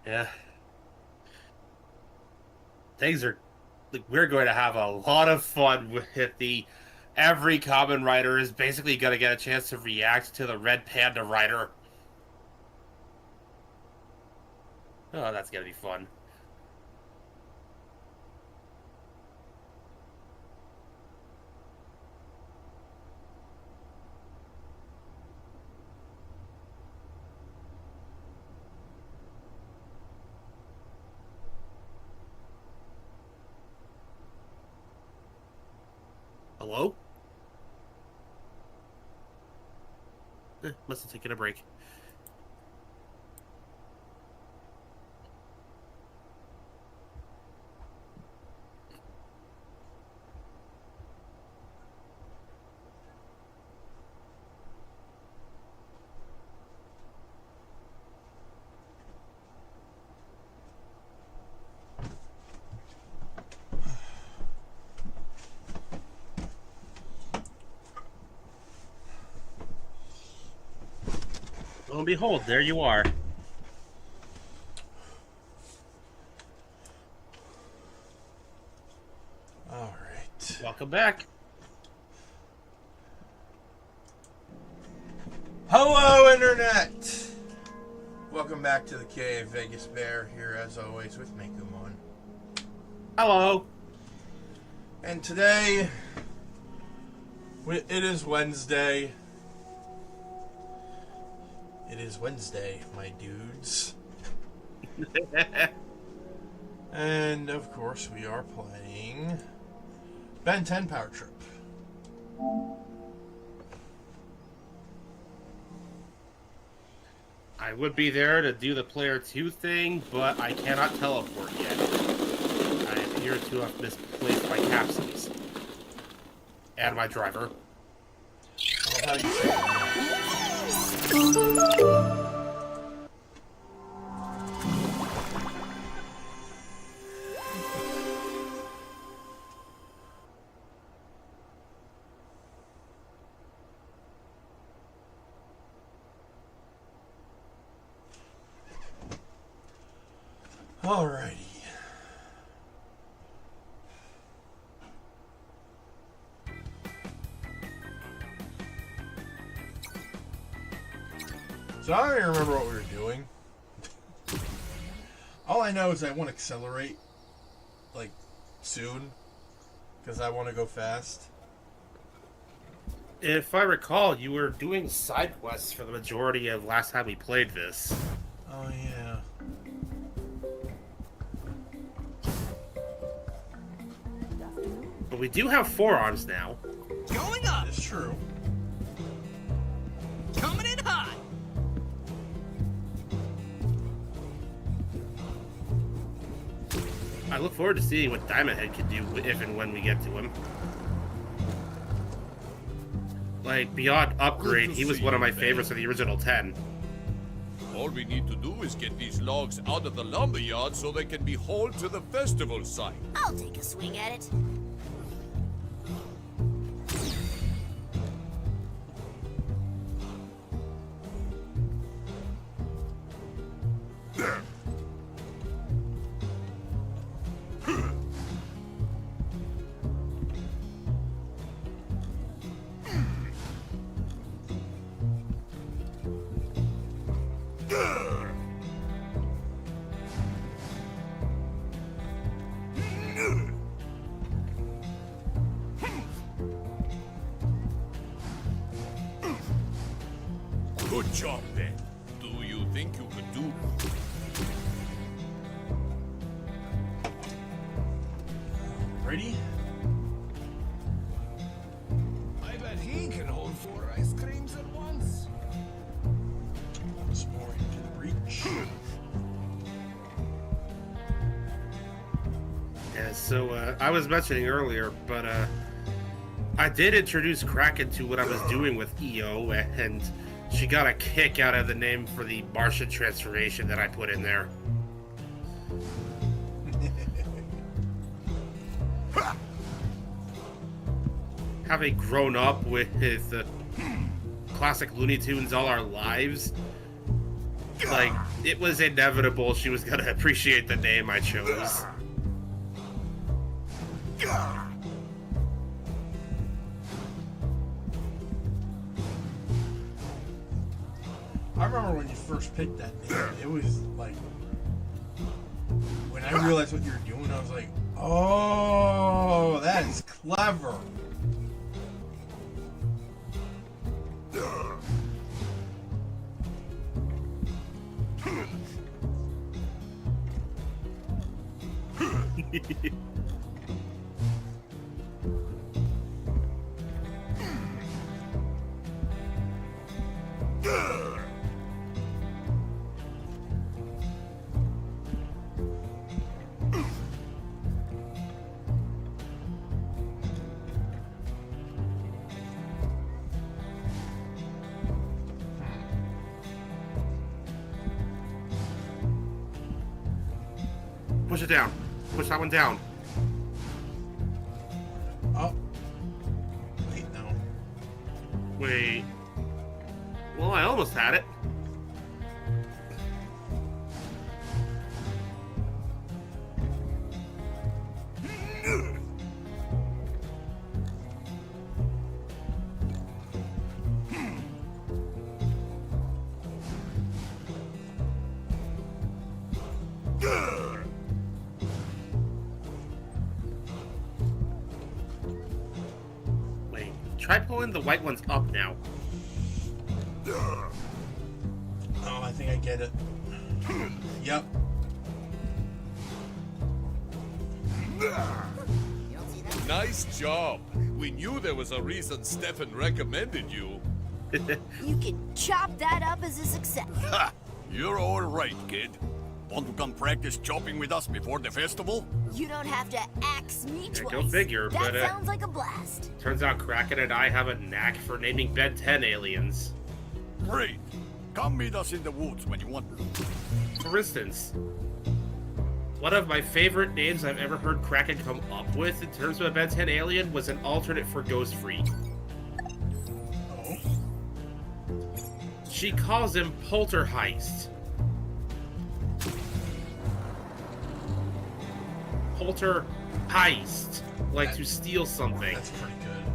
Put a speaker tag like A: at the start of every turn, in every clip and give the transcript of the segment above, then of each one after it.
A: Yeah. Things are like we're going to have a lot of fun with the every common writer is basically going to get a chance to react to the Red Panda writer. Oh, that's going to be fun. Hello? Must have taken a break. Lo and behold, there you are.
B: All right.
A: Welcome back.
B: Hello, Internet! Welcome back to the Cave. Vegas Bear here, as always, with Mekumon.
A: Hello.
B: And today, it is Wednesday. It is Wednesday, my dudes. And, of course, we are playing Ben 10 Power Trip.
A: I would be there to do the player 2 thing, but I cannot teleport yet. I appear to have misplaced my capsules. And my driver.
B: How do you say that? Alrighty. So I don't even remember what we were doing. All I know is I want to accelerate, like, soon, because I want to go fast.
A: If I recall, you were doing side quests for the majority of last time we played this.
B: Oh, yeah.
A: But we do have forearms now.
C: Going up!
B: It's true.
C: Coming in hot!
A: I look forward to seeing what Diamond Head can do if and when we get to him. Like, beyond upgrade, he was one of my favorites of the original 10.
D: All we need to do is get these logs out of the lumberyard so they can be hauled to the festival site.
E: I'll take a swing at it.
D: Good job, Ben. Do you think you could do?
B: Ready?
C: I bet he can hold 4 ice creams at once.
B: Once more into the breach.
A: Yeah, so I was mentioning earlier, but I did introduce Kraken to what I was doing with EO, and she got a kick out of the name for the Martian transformation that I put in there. Having grown up with classic Looney Tunes all our lives, Like, it was inevitable she was gonna appreciate the name I chose.
B: I remember when you first picked that name, it was like, when I realized what you were doing, I was like, oh, that is clever.
A: Push it down. Push that one down.
B: Oh. Wait, no.
A: Wait. Well, I almost had it. Wait. Try pulling the white ones up now.
B: Oh, I think I get it. Yep.
D: Nice job. We knew there was a reason Stefan recommended you.
E: You can chop that up as a success.
F: Ha! You're all right, kid. Want to come practice chopping with us before the festival?
E: You don't have to axe me
A: Yeah,
E: twice.
A: go figure,
E: That
A: but,
E: sounds like a blast.
A: Turns out Kraken and I have a knack for naming Ben 10 aliens.
F: Great. Come meet us in the woods when you want.
A: For instance, one of my favorite names I've ever heard Kraken come up with in terms of a Ben 10 alien was an alternate for Ghost Freak.
B: Oh.
A: She calls him Polterheist. Polterheist. Like to steal something.
B: That's pretty good.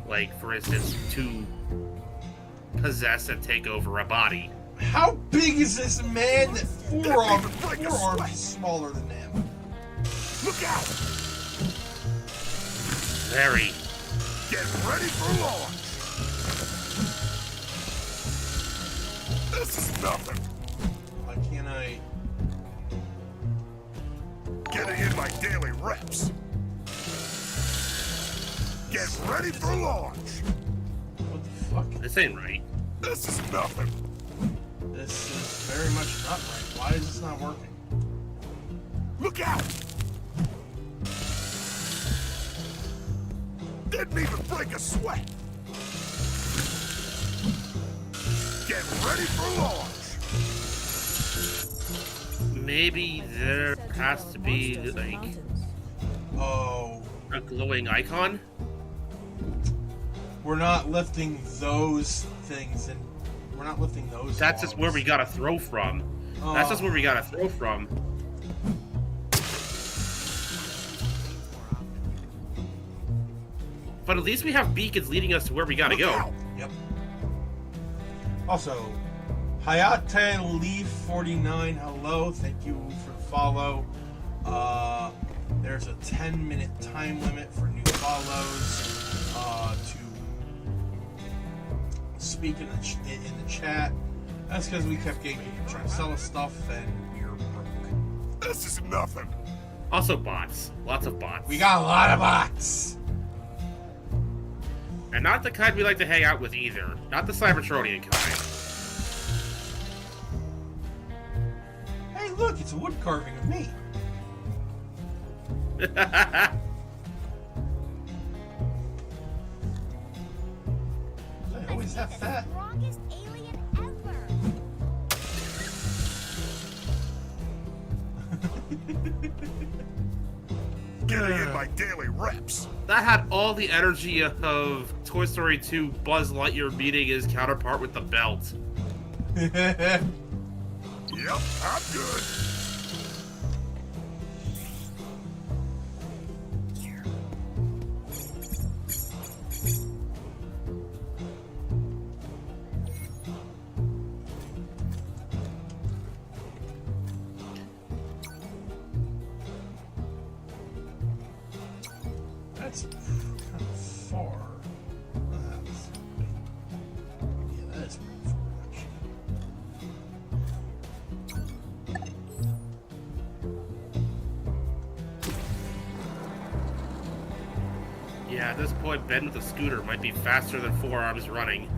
A: Like, for instance, to possess and take over a body.
B: How big is this man that forearms is smaller than him?
F: Look out!
A: Very.
F: Get ready for launch! This is nothing.
B: Why can't I?
F: Getting in my daily reps. Get ready for launch!
B: What the fuck?
A: This ain't right.
F: This is nothing.
B: This is very much not right. Why is this not working?
F: Look out! Didn't even break a sweat. Get ready for launch.
A: Maybe there has to be, like,
B: Oh,
A: a glowing icon?
B: we're not lifting those things, and we're not lifting those.
A: That's just where we gotta throw from. That's just where we gotta throw from. But at least we have beacons leading us to where we gotta
F: Look
A: go.
F: out.
B: Yep. Also, Hayate Leaf 49. Hello, thank you for the follow. There's a 10-minute time limit for new follows. To speak in the chat. That's because we kept getting people trying to sell us stuff, and we're broke.
F: This is nothing.
A: Also bots. Lots of bots.
B: We got a lot of bots.
A: And not the kind we like to hang out with either. Not the Cybertronian kind.
B: Hey, look, it's a wood carving of me. I always have fat.
E: Strongest alien ever.
F: Getting in my daily reps.
A: That had all the energy of Toy Story 2 Buzz Lightyear beating his counterpart with the belt.
F: Yep, I'm good.
B: That's kind of far. Yeah, that is pretty far, actually.
A: Yeah, at this point, Ben with a scooter might be faster than Forearms running.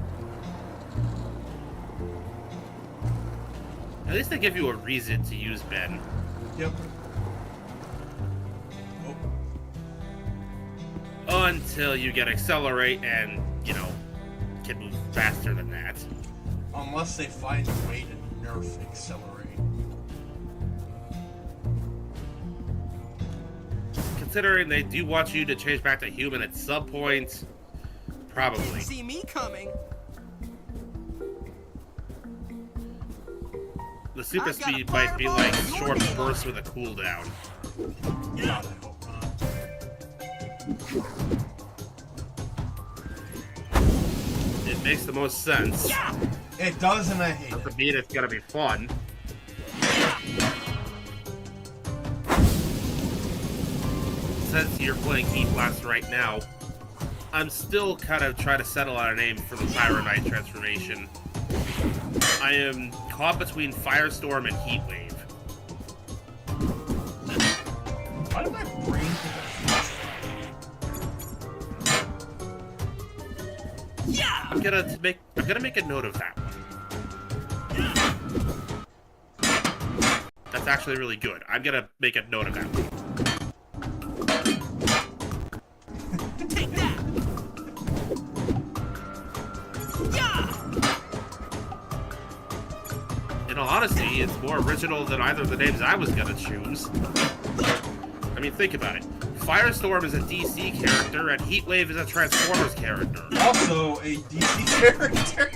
A: At least they give you a reason to use Ben.
B: Yep. Oh.
A: Until you get XLR8 and, you know, can move faster than that.
B: Unless they find a way to nerf Accelerate.
A: Considering they do want you to change back to human at some point, probably.
G: See me coming.
A: The super speed might be like short bursts with a cooldown.
B: God, I hope not.
A: It makes the most sense.
B: It does, and I hate
A: Not
B: it.
A: to beat it's gonna be fun. Since you're playing Heat Blast right now, I'm still kind of trying to settle on a name for the Pyro Knight transformation. I am caught between Firestorm and Heatwave.
B: Why did my brain think of
G: Yeah.
A: I'm gonna make a note of that one. That's actually really good. I'm gonna make a note of that one.
G: Take that. Yeah.
A: In all honesty, it's more original than either of the names I was gonna choose. I mean, think about it. Firestorm is a DC character, and Heatwave is a Transformers character.
B: Also a DC character.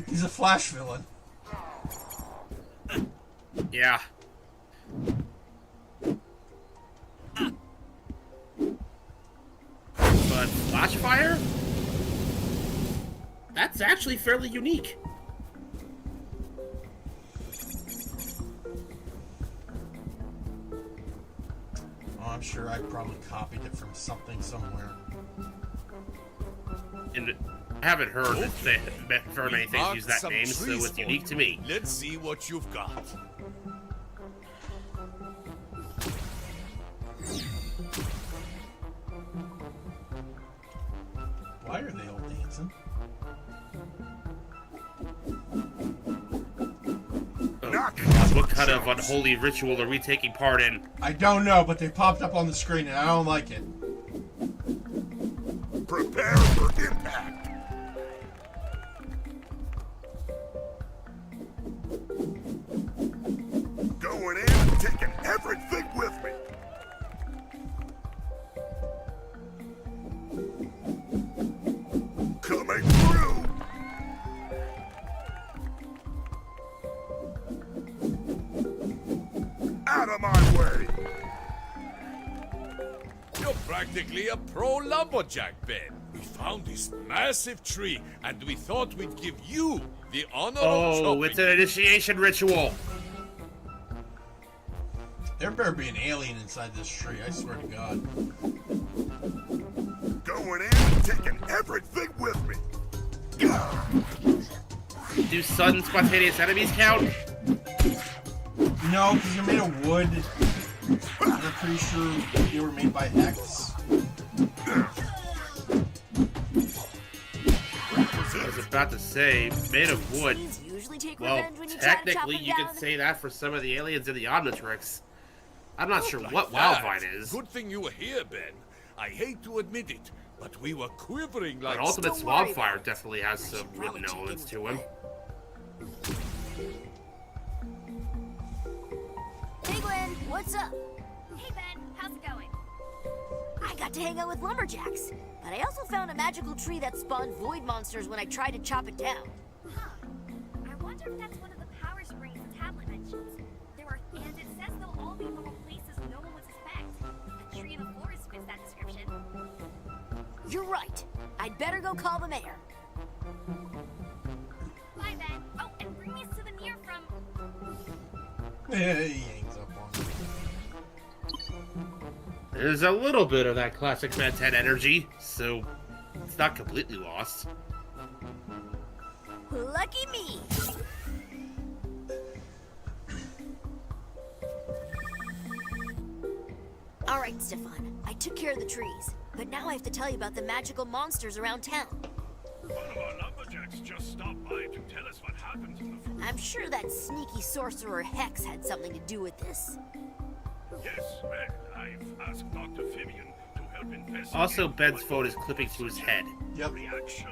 B: He's a Flash villain.
A: Yeah. But Flashfire? That's actually fairly unique.
B: Oh, I'm sure I probably copied it from something somewhere.
A: And I haven't heard that they very many things use that
D: Some
A: name, so
D: trees
A: it's
D: for
A: unique
D: you.
A: to me.
D: Let's see what you've got.
B: Why are they all dancing?
A: Oh, God, what kind of unholy ritual are we taking part in?
B: I don't know, but they popped up on the screen and I don't like it.
F: Prepare for impact. Going in and taking everything with me. Coming through. Out of my way.
D: You're practically a pro lumberjack, Ben. We found this massive tree, and we thought we'd give you the honor of
A: Oh,
D: chopping
A: it's an initiation ritual.
B: There better be an alien inside this tree, I swear to God.
F: Going in and taking everything with me.
A: Do sudden spontaneous enemies count?
B: No, because they're made of wood. And I'm pretty sure they were made by X.
A: I was about to say, made of wood.
E: Aliens usually take
A: Well,
E: revenge when you try to chop
A: technically,
E: them
A: you
E: down.
A: could say that for some of the aliens in the Omnitrix. I'm not sure
D: Like
A: what
D: that.
A: Wildvine is,
D: Good thing you were here, Ben. I hate to admit it, but we were quivering like
A: but Ultimate
E: Don't worry
A: Swampfire
E: about it.
A: definitely has
E: I
A: some
E: should probably
A: wooden
E: check
A: elements
E: in
A: to
E: with
A: him.
E: Hey Gwen, what's up?
H: Hey Ben, how's it going?
E: I got to hang out with lumberjacks. But I also found a magical tree that spawned void monsters when I tried to chop it down.
H: Huh. I wonder if that's one of the power springs the tablet mentions. And it says they'll all be in normal places no one would suspect. A tree in the forest fits that description.
E: You're right. I'd better go call the mayor.
H: Bye, Ben. Oh, and bring me a souvenir from...
B: Yeah, he hangs up on me.
A: There's a little bit of that classic Ben 10 energy, so it's not completely lost.
E: Lucky me. All right, Stefan. I took care of the trees, but now I have to tell you about the magical monsters around town.
F: One of our lumberjacks just stopped by to tell us what happened in the forest.
E: I'm sure that sneaky sorcerer Hex had something to do with this.
F: Yes, well, I've asked Dr. Fabian to help investigate.
A: Also, Ben's phone is clipping to his head.
B: Yep.
F: Reaction.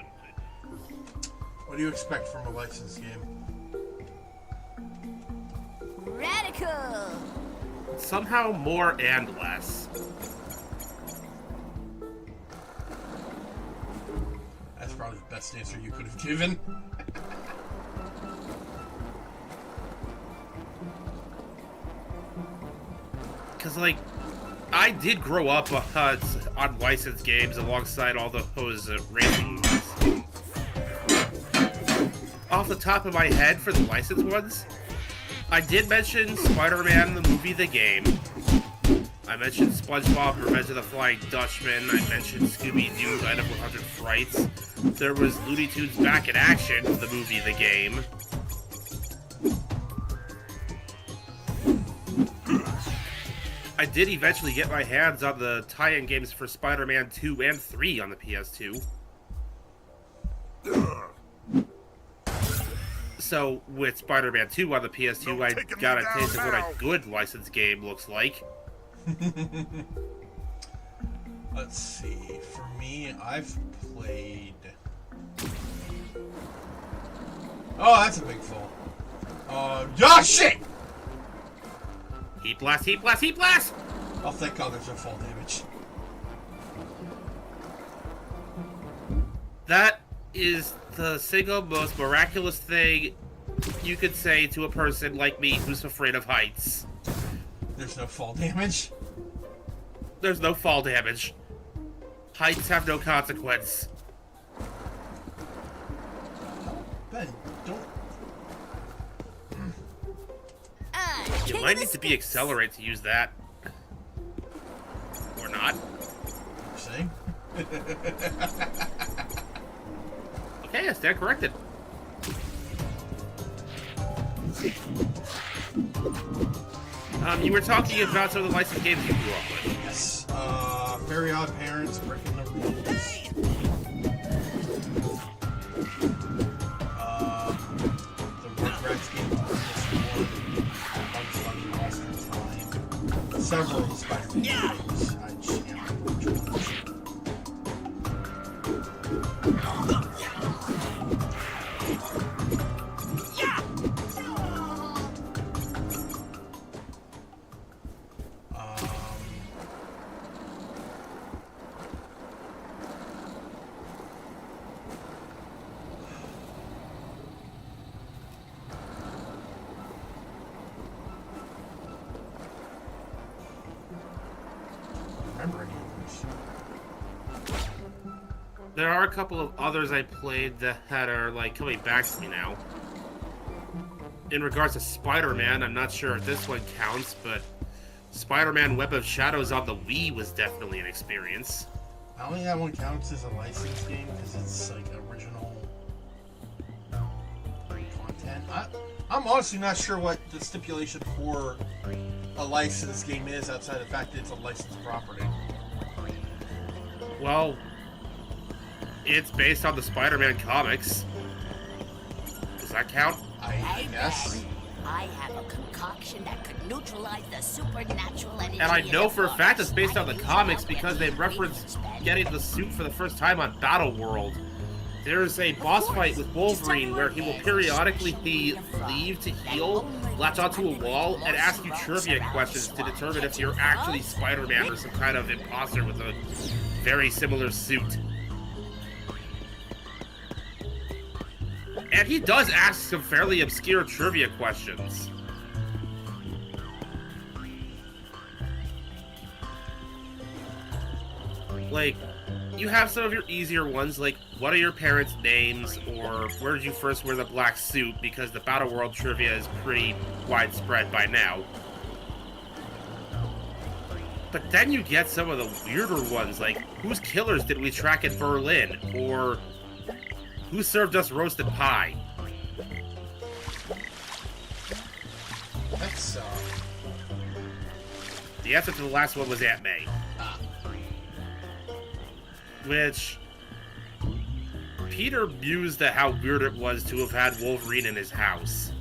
B: What do you expect from a licensed game?
E: Radical!
A: Somehow more and less.
B: That's probably the best answer you could have given.
A: Because, like, I did grow up on licensed games alongside all those racing ones. Off the top of my head, for the licensed ones, I did mention Spider-Man, the movie, the game. I mentioned SpongeBob, Revenge of the Flying Dutchman. I mentioned Scooby-Doo, Night of 100 Frights. There was Looney Tunes Back in Action, the movie, the game. I did eventually get my hands on the tie-in games for Spider-Man 2 and 3 on the PS2. So, with Spider-Man 2 on the PS2, I got a taste of what a good licensed game looks like.
B: Let's see. For me, I've played... Oh, that's a big fall. Oh, shit!
A: Heat blast, heat blast, heat blast!
B: Oh, thank God there's no fall damage.
A: That is the single most miraculous thing you could say to a person like me who's afraid of heights.
B: There's no fall damage.
A: There's no fall damage. Heights have no consequence.
B: Ben, don't...
A: You might need to be accelerate to use that. Or not.
B: You're saying?
A: Okay, I stand corrected. You were talking about some of the licensed games you grew up with.
B: Yes. Very Odd Parents, Breaking the Rules. The Rugrats game, Bugs Bunny, Monster Time. Several of the Spider-Man games. I can't remember which ones.
A: There are a couple of others I played that are, like, coming back to me now. In regards to Spider-Man, I'm not sure if this one counts, but Spider-Man Web of Shadows on the Wii was definitely an experience.
B: I don't think that one counts as a licensed game because it's, like, original content. I'm honestly not sure what the stipulation for a licensed game is outside the fact that it's a licensed property.
A: Well, it's based on the Spider-Man comics. Does that count?
B: I guess.
E: I have a concoction that could neutralize the supernatural energy.
A: And I know for a fact it's based on the comics because they referenced getting the suit for the first time on Battle World. There's a boss fight with Wolverine where he will periodically leave to heal, latch onto a wall, and ask you trivia questions to determine if you're actually Spider-Man or some kind of imposter with a very similar suit. And he does ask some fairly obscure trivia questions. Like, you have some of your easier ones, like, what are your parents' names, or where did you first wear the black suit, because the Battle World trivia is pretty widespread by now. But then you get some of the weirder ones, like, whose killers did we track in Berlin, or who served us roasted pie?
B: That's,
A: The answer to the last one was Aunt May. Which Peter mused at how weird it was to have had Wolverine in his house.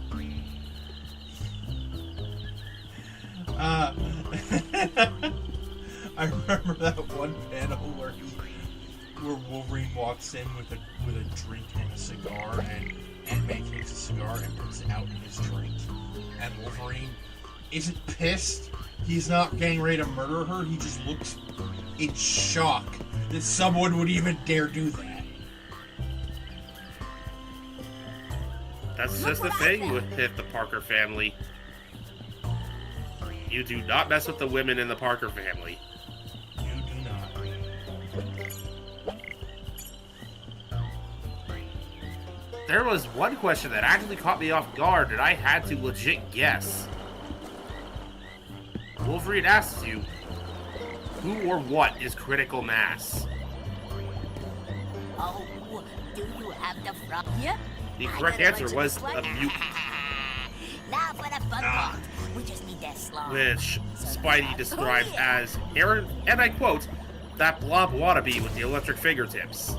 B: I remember that one panel where Wolverine walks in with a drink and a cigar, and Aunt May takes a cigar and puts it out in his drink, and Wolverine isn't pissed. He's not getting ready to murder her. He just looks in shock that someone would even dare do that.
A: That's just the thing with the Parker family. You do not mess with the women in the Parker family.
B: You do not.
A: There was one question that actually caught me off guard that I had to legit guess. Wolverine asks you, who or what is critical mass?
E: Oh, do you have the frog? Yep.
A: The correct answer was a mutant,
E: Now for the fun part. We just need that slime.
A: which Spidey describes as, Aaron, and I quote, that blob wannabe with the electric fingertips.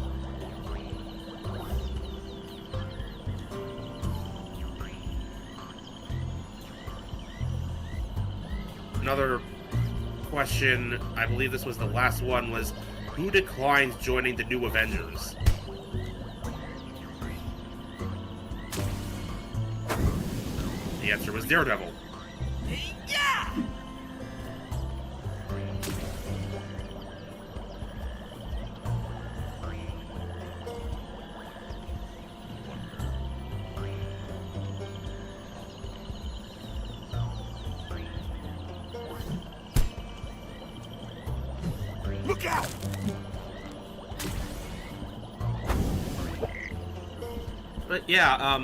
A: Another question, I believe this was the last one, was who declines joining the new Avengers? The answer was Daredevil.
G: Yeah!
C: Look out!
A: But yeah,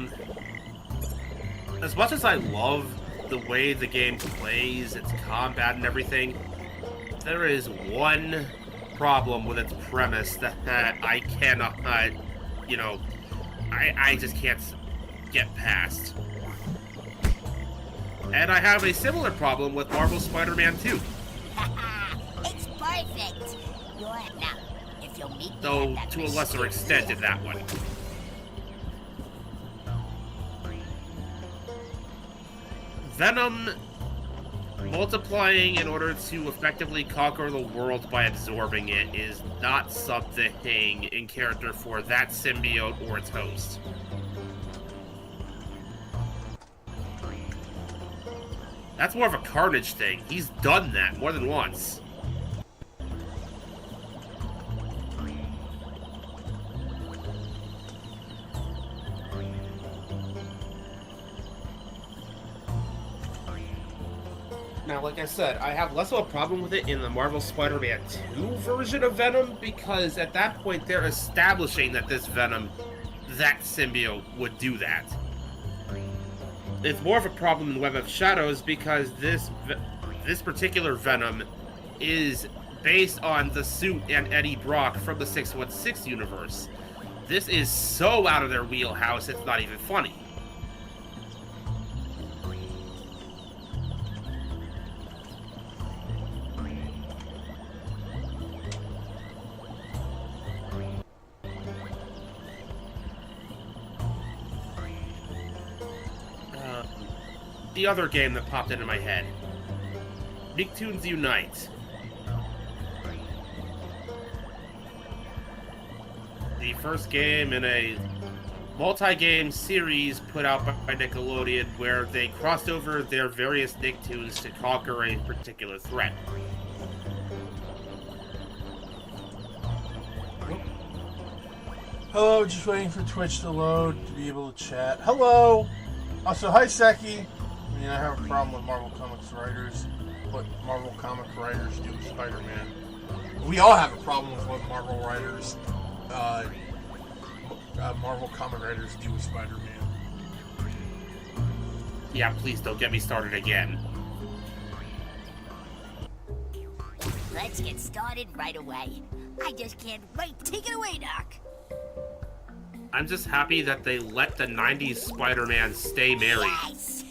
A: as much as I love the way the game plays, its combat and everything, there is one problem with its premise that I cannot, you know, I just can't get past. And I have a similar problem with Marvel Spider-Man 2.
E: It's perfect. You're now. If you'll meet me
A: Though
E: at that
A: to a lesser extent in that one. Venom multiplying in order to effectively conquer the world by absorbing it is not something in character for that symbiote or its host. That's more of a Carnage thing. He's done that more than once. Now, like I said, I have less of a problem with it in the Marvel Spider-Man 2 version of Venom, because at that point they're establishing that this Venom, that symbiote, would do that. It's more of a problem in Web of Shadows because this particular Venom is based on the suit and Eddie Brock from the 616 universe. This is so out of their wheelhouse, it's not even funny. The other game that popped into my head. Nicktoons Unite. the first game in a multi-game series put out by Nickelodeon where they crossed over their various Nicktoons to conquer a particular threat.
B: Hello, just waiting for Twitch to load to be able to chat. Hello! Also, hi, Seki. I mean, I have a problem with Marvel Comics writers. What Marvel comic writers do with Spider-Man. We all have a problem with what Marvel writers, Marvel comic writers do with Spider-Man.
A: Yeah, please don't get me started again.
E: Let's get started right away. I just can't wait. Take it away, Doc.
A: I'm just happy that they let the 90s Spider-Man stay married.
E: Yes.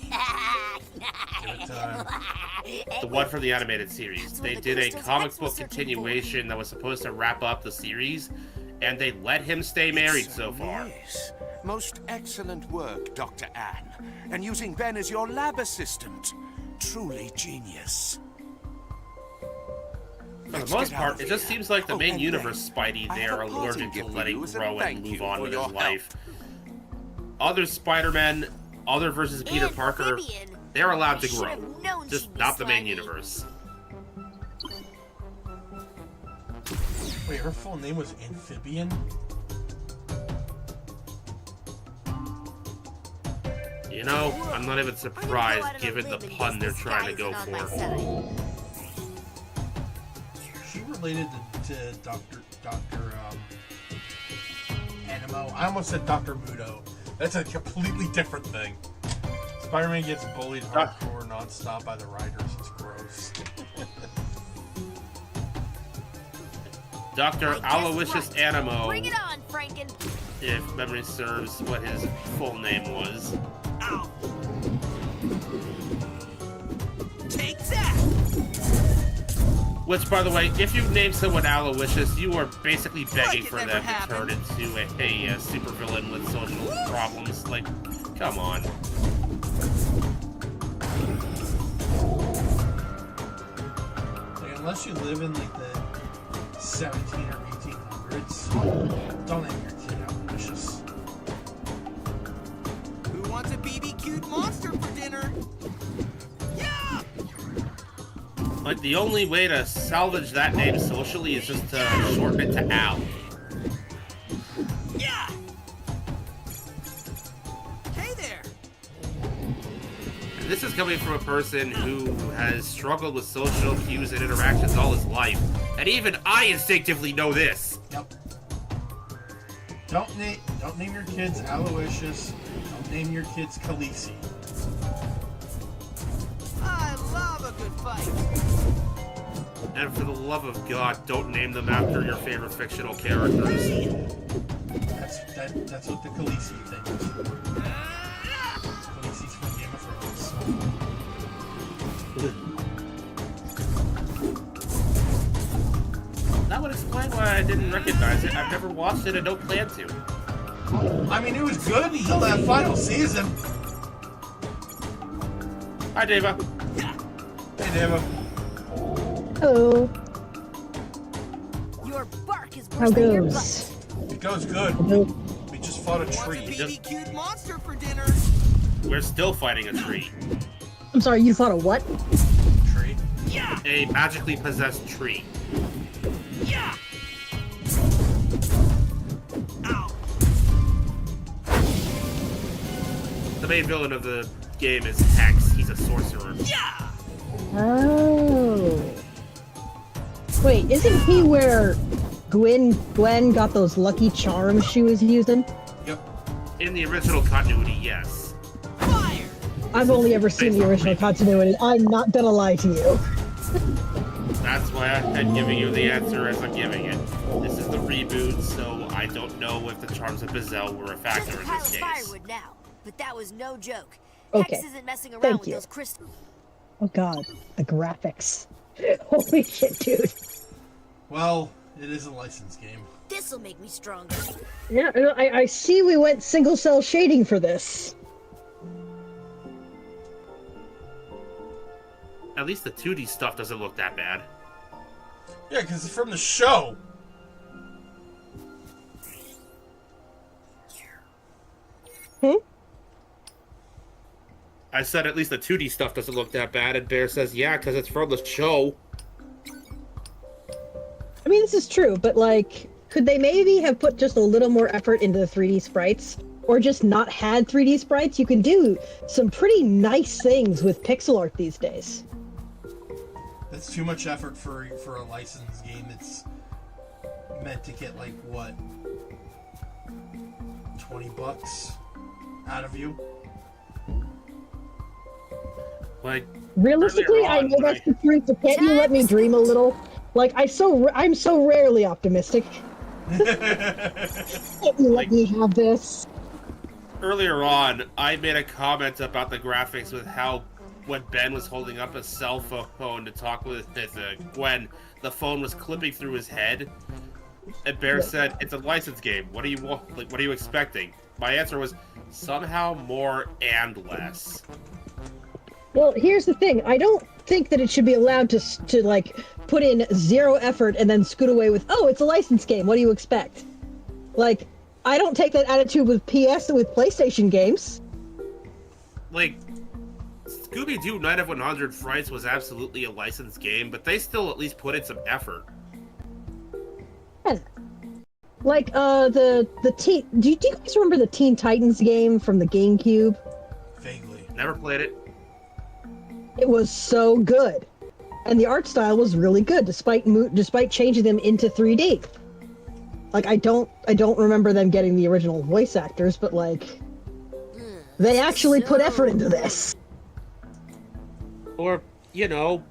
B: Good time.
A: The one from the animated series.
E: So
A: They
E: the
A: did a
E: crystals
A: comic
E: X was
A: book
E: searching
A: continuation that was supposed to wrap up the series, and they let him stay married so far.
I: Yes. Most excellent work, Dr. Anne. And using Ben as your lab assistant. Truly genius.
A: For
I: Let's
A: the most
I: get out
A: part,
I: of
A: it just
I: here.
A: seems like the
I: Oh,
A: main
I: and
A: universe
I: Ben,
A: Spidey
I: I
A: there
I: have
A: are
I: a party
A: allergic to
I: gift for
A: letting
I: you as a
A: grow and
I: thank
A: move
I: you
A: on
I: for
A: with
I: your
A: his life.
I: help.
A: Other Spider-Men, other versus Peter
E: And
A: Parker,
E: Vivian.
A: they're allowed to
E: I should
A: grow.
E: have known
A: Just
E: she'd be
A: not the main
E: slimy.
A: universe.
B: Wait, her full name was Amphibian?
A: You know, I'm not even surprised given the pun they're trying to go for.
B: Is she related to Dr. Animo? I almost said Dr. Muto. That's a completely different thing. Spider-Man gets bullied hardcore nonstop by the writers. It's gross.
A: Dr. Aloysius Animo,
E: Bring it on, Franken.
A: if memory serves what his full name was.
G: Ow. Take that.
A: Which, by the way, if you name someone Aloysius, you are basically begging
G: Like it
A: for
G: never
A: them
G: happened.
A: to turn into a supervillain with social problems. Like, come on.
B: Like, unless you live in like the 17 or 1800s, don't name your kid Aloysius.
G: Who wants a BBQ'd monster for dinner? Yeah.
A: Like, the only way to salvage that name socially is just to shorten it to Al.
G: Yeah. Hey there.
A: And this is coming from a person who has struggled with social cues and interactions all his life. And even I instinctively know this.
B: Yep. Don't name your kids Aloysius. Don't name your kids Khaleesi.
G: I love a good fight.
A: And for the love of God, don't name them after your favorite fictional characters.
B: That's what the Khaleesi thing is. Khaleesi's from Game of Thrones.
A: That would explain why I didn't recognize it. I've never watched it and don't plan to.
B: I mean, it was good until that final season.
A: Hi, Deva.
B: Hey, Deva.
J: Hello.
E: Your bark is
J: How
E: worse than your
J: goes?
E: butt.
B: It goes good. We just fought a
G: Wants a
B: tree.
G: BBQ'd monster for dinner?
A: We're still fighting a tree.
J: I'm sorry, you thought of what?
B: Tree.
G: Yeah.
A: A magically possessed tree.
G: Yeah. Ow.
A: The main villain of the game is Hex. He's a sorcerer.
G: Yeah.
J: Oh. Wait, isn't he where Gwen got those lucky charms she was using?
B: Yep.
A: In the original continuity, yes.
G: Fire.
J: I've only ever seen the original continuity. I'm not gonna lie to you.
A: That's why I'm giving you the answer as I'm giving it. This is the reboot, so I don't know if the charms of Bazelle were a
E: Just
A: factor
E: a
A: in
E: pile
A: this
E: of
A: case.
E: firewood now, but that was no joke.
J: Okay.
E: Hex isn't messing around
J: Thank
E: with
J: you.
E: those crystals.
J: Oh god, the graphics. Holy shit, dude.
B: Well, it is a licensed game.
E: This'll make me stronger.
J: Yeah, I see we went single cell shading for this.
A: At least the 2D stuff doesn't look that bad.
B: Yeah, because it's from the show.
A: I said at least the 2D stuff doesn't look that bad, and Bear says, yeah, because it's from the show.
J: I mean, this is true, but like, could they maybe have put just a little more effort into the 3D sprites? Or just not had 3D sprites? You can do some pretty nice things with pixel art these days.
B: That's too much effort for a licensed game that's meant to get, like, what? $20 out of you?
A: Like,
J: realistically, I know that's the truth, but can't you let me dream a little? Like, I'm so rarely optimistic. Can't you let me have this?
A: Earlier on, I made a comment about the graphics with how when Ben was holding up a cell phone to talk with Gwen, the phone was clipping through his head. And Bear said, "It's a licensed game. What do you want? Like, what are you expecting?" My answer was somehow more and less.
J: Well, here's the thing. I don't think that it should be allowed to like put in zero effort and then scoot away with, "Oh, it's a licensed game. What do you expect?" Like, I don't take that attitude with PlayStation games.
A: Like, Scooby-Doo Night of 100 Frights was absolutely a licensed game, but they still at least put in some effort.
J: Yeah. Like, do you guys remember the Teen Titans game from the GameCube?
B: Vaguely.
A: Never played it.
J: It was so good. And the art style was really good, despite changing them into 3D. Like, I don't remember them getting the original voice actors, but like, they actually put effort into this.
A: Or, you know,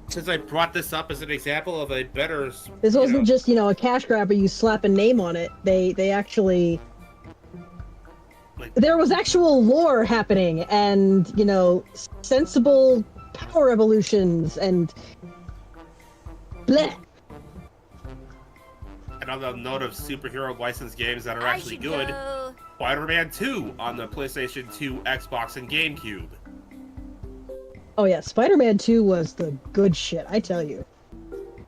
A: since I brought this up as an example of a better...
J: This wasn't just, a cash grabber, you slap a name on it. They actually... There was actual lore happening, and, sensible power evolutions, and... bleh.
A: And on the note of superhero licensed games that are actually good, Spider-Man 2 on the PlayStation 2, Xbox, and GameCube.
J: Oh yeah, Spider-Man 2 was the good shit, I tell you.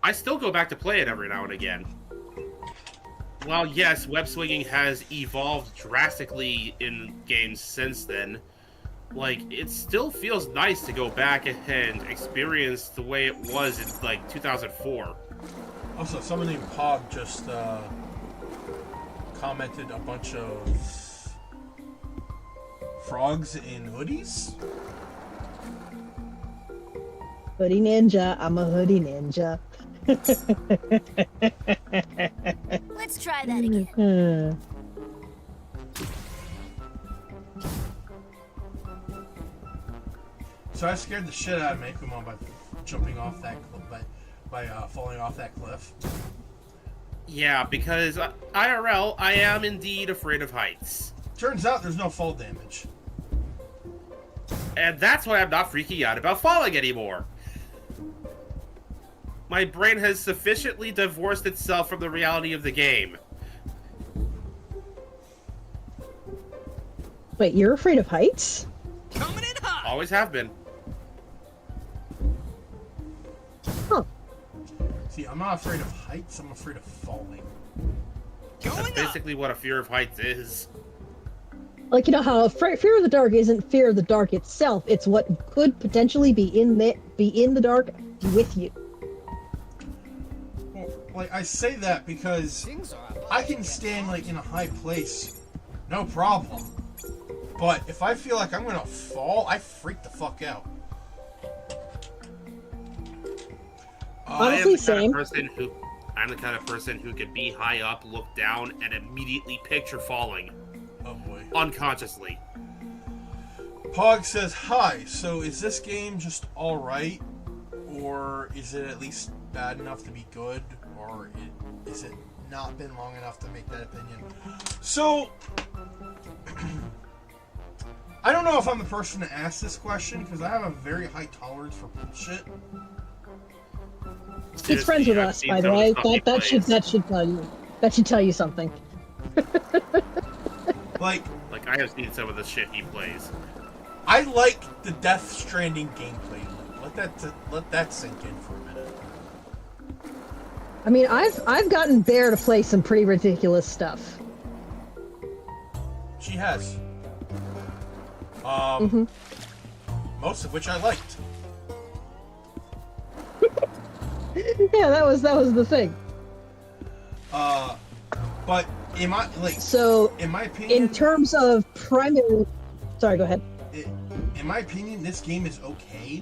A: I still go back to play it every now and again. While yes, web swinging has evolved drastically in games since then, like, it still feels nice to go back and experience the way it was in, like, 2004.
B: Also, someone named Pog just commented a bunch of frogs in hoodies.
J: Hoodie ninja, I'm a hoodie ninja.
E: Let's try that again.
B: So I scared the shit out of Mekumon by jumping off that cliff, by falling off that cliff.
A: Yeah, because IRL, I am indeed afraid of heights.
B: Turns out there's no fall damage.
A: And that's why I'm not freaking out about falling anymore. My brain has sufficiently divorced itself from the reality of the game.
J: Wait, you're afraid of heights?
G: Coming in hot.
A: Always have been.
J: Huh.
B: See, I'm not afraid of heights, I'm afraid of falling.
A: That's basically what a fear of heights is.
J: Like, how fear of the dark isn't fear of the dark itself, it's what could potentially be in the dark with you.
B: Well, like, I say that because I can stand, like, in a high place, no problem. But if I feel like I'm gonna fall, I freak the fuck out.
J: Honestly, same.
A: I'm the kind of person who could be high up, look down, and immediately picture falling.
B: Oh boy.
A: Unconsciously.
B: Pog says, "Hi, so is this game just alright? Or is it at least bad enough to be good? Or is it not been long enough to make that opinion?" So, I don't know if I'm the person to ask this question, because I have a very high tolerance for bullshit.
J: He's friends with us, by the way. That should tell you something.
B: Like
A: I have seen some of the shit he plays.
B: I like the Death Stranding gameplay. Let that sink in for a minute.
J: I mean, I've gotten Bear to play some pretty ridiculous stuff.
B: She has. Most of which I liked.
J: Yeah, that was the thing.
B: But in my in my opinion,
J: in terms of primary, sorry, go ahead.
B: In my opinion, this game is okay.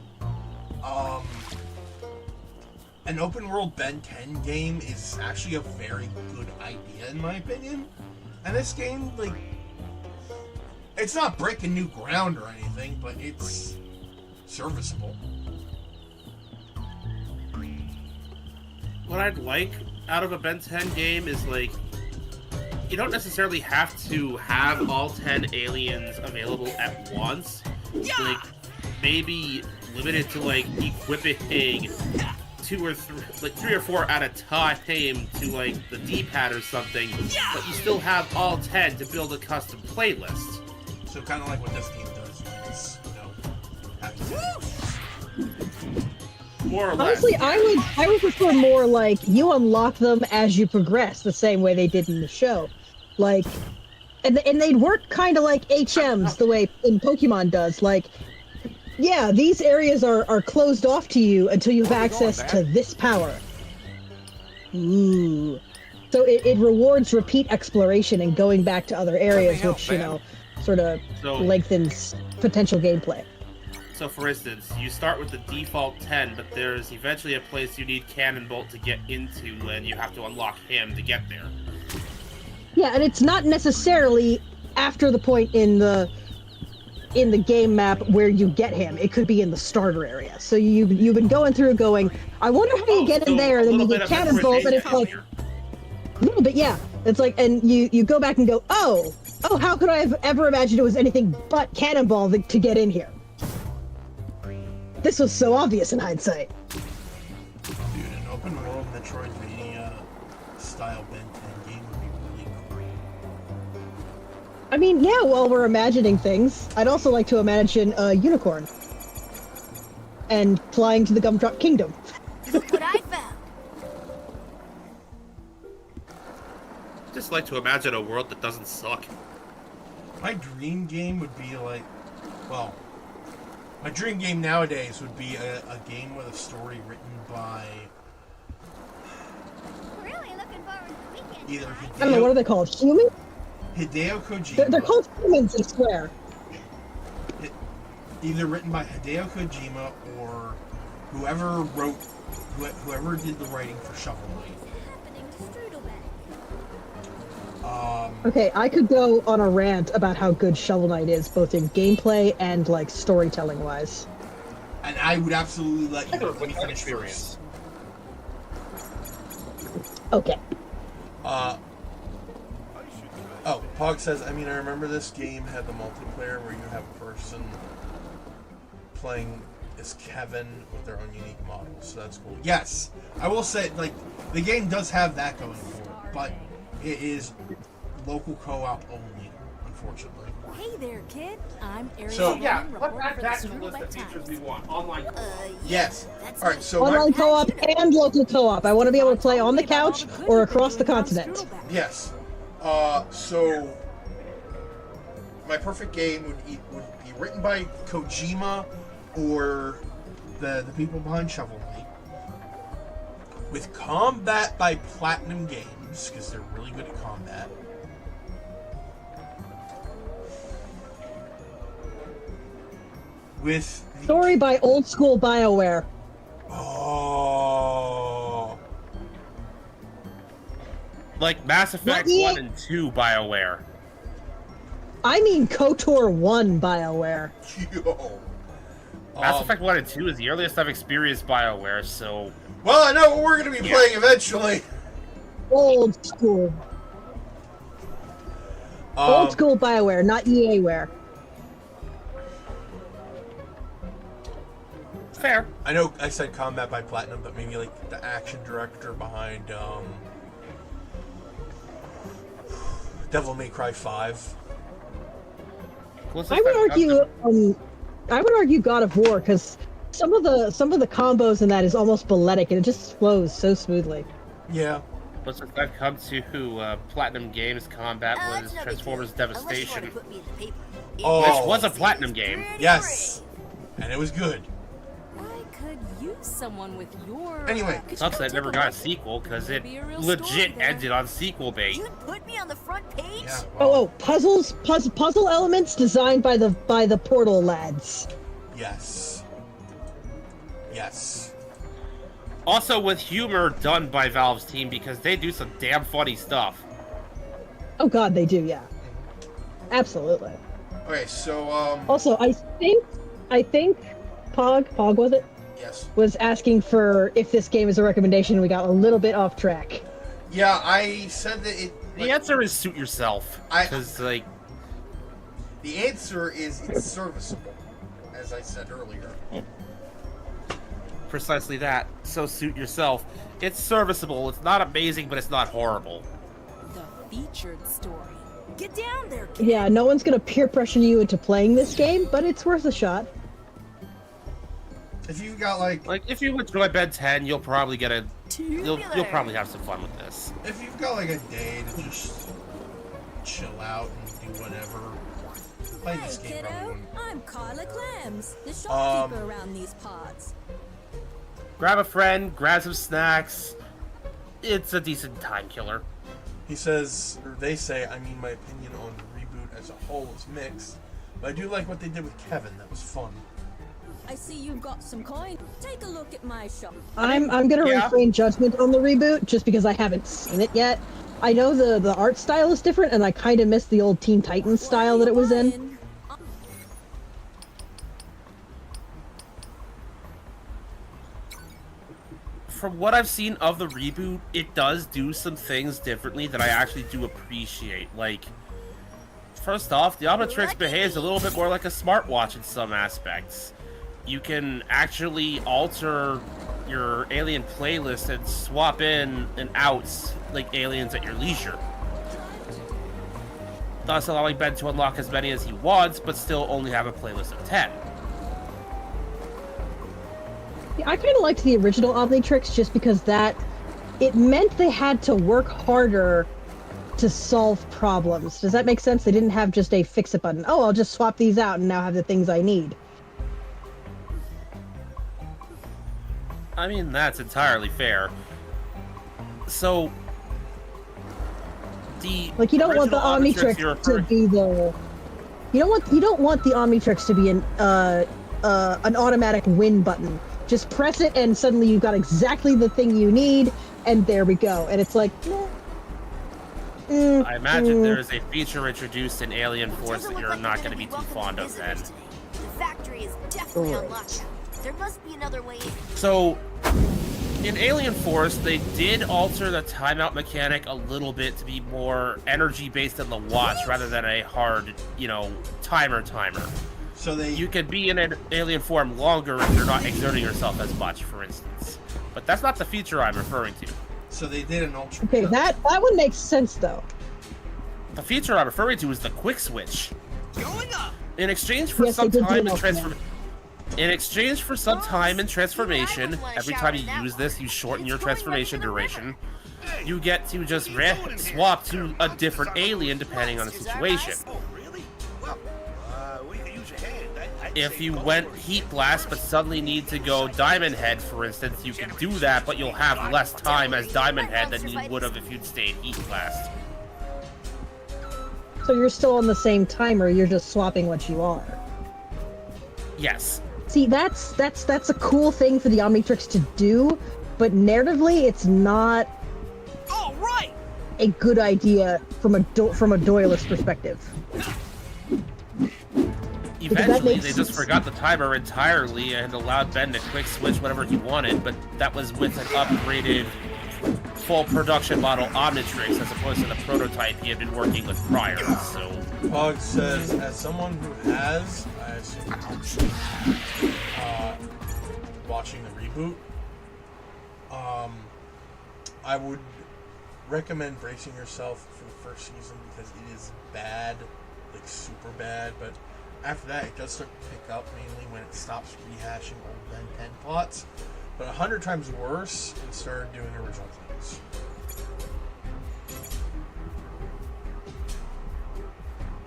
B: An open world Ben 10 game is actually a very good idea in my opinion. And this game, like, it's not breaking new ground or anything, but it's serviceable.
A: What I'd like out of a Ben 10 game is, like, you don't necessarily have to have all 10 aliens available at once. Like, maybe limit it to, like, equipping 2 or 3, like 3 or 4 at a time to, like, the D-pad or something, but you still have all 10 to build a custom playlist.
B: So kind of like what this game does. It's,
A: more or less.
J: Honestly, I would prefer more like you unlock them as you progress, the same way they did in the show. Like, and they'd work kind of like HMs, the way in Pokemon does. Like, yeah, these areas are closed off to you until you have access to this power. Ooh. So it rewards repeat exploration and going back to other areas, which, you know, sort of lengthens potential gameplay.
A: So, for instance, you start with the default 10, but there's eventually a place you need Cannonbolt to get into, and you have to unlock him to get there.
J: Yeah, and it's not necessarily after the point in the game map where you get him. It could be in the starter area. So you've been going through going, I wonder how you get in there, and then you get Cannonbolt, and it's like a little bit, yeah. It's like, and you go back and go, oh, how could I have ever imagined it was anything but Cannonball to get in here? This was so obvious in hindsight.
B: Dude, an open world Metroidvania style Ben 10 game would be really cool.
J: I mean, yeah, while we're imagining things, I'd also like to imagine a unicorn. And flying to the Gumdrop Kingdom.
E: Look what I found.
A: Just like to imagine a world that doesn't suck.
B: My dream game would be like, well, my dream game nowadays would be a game with a story written by
H: Really looking forward to the weekend.
B: either
J: I don't know, what are they called? Human?
B: Hideo Kojima.
J: They're called humans, I swear.
B: Either written by Hideo Kojima or whoever did the writing for Shovel Knight.
J: Okay, I could go on a rant about how good Shovel Knight is, both in gameplay and, like, storytelling-wise.
B: And I would absolutely let you finish
A: experience.
J: Okay.
B: Oh, Pog says, I remember this game had the multiplayer where you have a person playing as Kevin with their own unique models, so that's cool. Yes, I will say, like, the game does have that going for it, but it is local co-op only, unfortunately.
E: Hey there, kid. I'm Ariel.
B: So,
A: Yeah, let's add that to the list of features we want. Online.
B: Yes. Alright, so
J: Online co-op and local co-op. I want to be able to play on the couch or across the continent.
B: Yes. So my perfect game would be written by Kojima or the people behind Shovel Knight, with combat by Platinum Games, because they're really good at combat. With
J: Story by old school BioWare.
B: Oh.
A: Like Mass Effect 1 and 2 BioWare.
J: I mean KOTOR 1 BioWare.
B: Yo.
A: Mass Effect 1 and 2 is the earliest I've experienced BioWare, so...
B: Well, I know what we're going to be playing eventually.
J: Old school. Old school BioWare, not EAware.
A: Fair.
B: I know I said combat by Platinum, but maybe like the action director behind Devil May Cry 5.
J: I would argue God of War, because some of the combos in that is almost balletic and it just flows so smoothly.
B: Yeah.
A: Closest I've come to Platinum Games combat was Transformers Devastation.
B: Oh.
A: Which was a platinum game.
B: Yes, and it was good.
K: I could use someone with your.
B: Anyway.
A: Sucks that it never got a sequel because it legit ended on sequel bait.
E: You'd put me on the front page?
B: Yeah.
J: Puzzle elements designed by the Portal lads.
B: Yes. Yes.
A: Also with humor done by Valve's team because they do some damn funny stuff.
J: Oh god, they do, yeah. Absolutely.
B: Okay, so
J: Also, I think Pog was it?
B: yes.
J: Was asking for if this game is a recommendation. We got a little bit off track.
B: Yeah, I said that it.
A: The answer is suit yourself. Because, like...
B: The answer is it's serviceable, as I said earlier.
A: Precisely that. So suit yourself. It's serviceable. It's not amazing, but it's not horrible.
K: The featured story.
E: Get down there, kid.
J: Yeah, no one's gonna peer pressure you into playing this game, but it's worth a shot.
B: If you got
A: like if you enjoy Ben 10, you'll probably get a you'll probably have some fun with this.
B: If you've got like a day to just chill out and do whatever, play this game. Probably wouldn't.
K: I'm Carla Clams, the shopkeeper around these parts.
A: Grab a friend, grab some snacks. It's a decent time killer.
B: He says, or they say, I mean, my opinion on the reboot as a whole is mixed, but I do like what they did with Kevin. That was fun.
K: I see you've got some coin. Take a look at my shop.
J: I'm gonna refrain judgment on the reboot just because I haven't seen it yet. I know the art style is different, and I kind of miss the old Teen Titans style that it was in.
A: From what I've seen of the reboot, it does do some things differently that I actually do appreciate. Like, first off, the Omnitrix behaves a little bit more like a smartwatch in some aspects. You can actually alter your alien playlist and swap in and out like aliens at your leisure, thus allowing Ben to unlock as many as he wants, but still only have a playlist of 10.
J: Yeah, I kind of liked the original Omnitrix just because it meant they had to work harder to solve problems. Does that make sense? They didn't have just a fix-it button. Oh, I'll just swap these out and now have the things I need.
A: I mean, that's entirely fair. So, you don't
J: want the Omnitrix to be the. You don't want the Omnitrix to be an automatic win button. Just press it, and suddenly you've got exactly the thing you need, and there we go. And it's like.
A: I imagine there is a feature introduced in Alien Force that you're not going to be too fond of then.
E: The factory is definitely on lockdown. There must be another way.
A: So, in Alien Force, they did alter the timeout mechanic a little bit to be more energy-based in the watch rather than a hard, timer.
B: So
A: you can be in an alien form longer if you're not exerting yourself as much, for instance. But that's not the feature I'm referring to.
B: So they did an ultra.
J: Okay, that one makes sense though.
A: The feature I'm referring to is the quick switch.
G: Going up.
A: In exchange for some time in transformation. In exchange for some time in transformation, every time you use this, you shorten your transformation duration. You get to just swap to a different alien depending on the situation. If you went Heat Blast but suddenly need to go Diamond Head, for instance, you can do that, but you'll have less time as Diamond Head than you would have if you'd stayed Heat Blast.
J: So you're still on the same timer, you're just swapping what you are.
A: Yes.
J: See, that's a cool thing for the Omnitrix to do, but narratively, it's not a good idea from a Doyleist perspective.
A: Eventually, they just forgot the timer entirely and allowed Ben to quick switch whatever he wanted, but that was with an upgraded full production model Omnitrix as opposed to the prototype he had been working with prior, so...
B: Pog says, as someone who has, I assume, watching the reboot, I would recommend bracing yourself for the first season because it is bad, like super bad, but after that it does start to pick up, mainly when it stops rehashing old Ben 10 plots, but 100 times worse and started doing original things.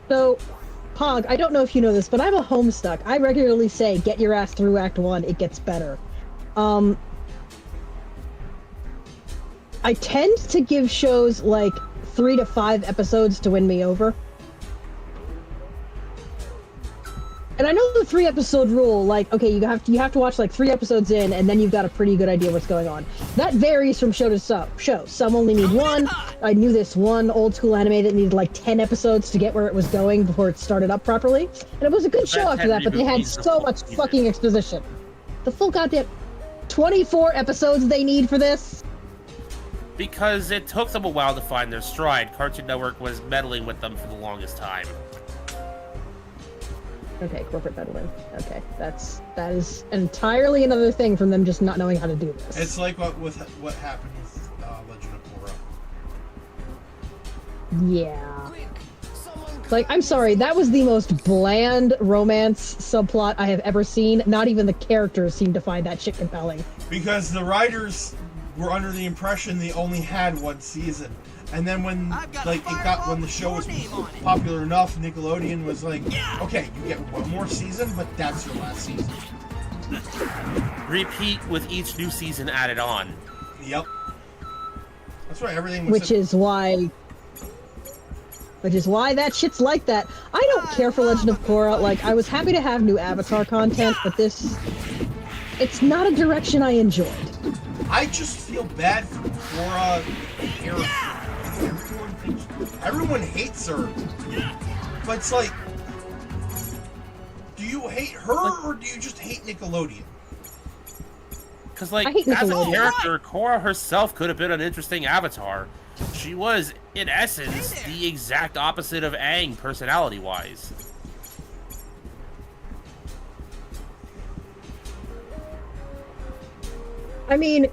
J: So, Pog, I don't know if you know this, but I'm a Homestuck. I regularly say, get your ass through Act 1, it gets better. I tend to give shows like 3 to 5 episodes to win me over. And I know the 3-episode rule, like, okay, you have to watch like 3 episodes in, and then you've got a pretty good idea what's going on. That varies from show to show. Some only need 1. I knew this one old school anime that needed like 10 episodes to get where it was going before it started up properly. And it was a good show after that, but they had so much fucking exposition. The full goddamn 24 episodes they need for this?
A: Because it took them a while to find their stride. Cartoon Network was meddling with them for the longest time.
J: Okay, corporate meddling. Okay, that is entirely another thing from them just not knowing how to do this.
B: It's like what happened with Legend of Korra.
J: Yeah. Like, I'm sorry, that was the most bland romance subplot I have ever seen. Not even the characters seem to find that shit compelling.
B: Because the writers were under the impression they only had 1 season. And then when the show was popular enough, Nickelodeon was like, okay, you get 1 more season, but that's your last season.
A: Repeat with each new season added on.
B: Yep. That's why everything was...
J: Which is why that shit's like that. I don't care for Legend of Korra. Like, I was happy to have new Avatar content, but it's not a direction I enjoyed.
B: I just feel bad for Korra. Everyone hates her. But it's like, do you hate her or do you just hate Nickelodeon?
A: Because, like, as a character, Korra herself could have been an interesting avatar. She was, in essence, the exact opposite of Aang personality-wise.
J: I mean,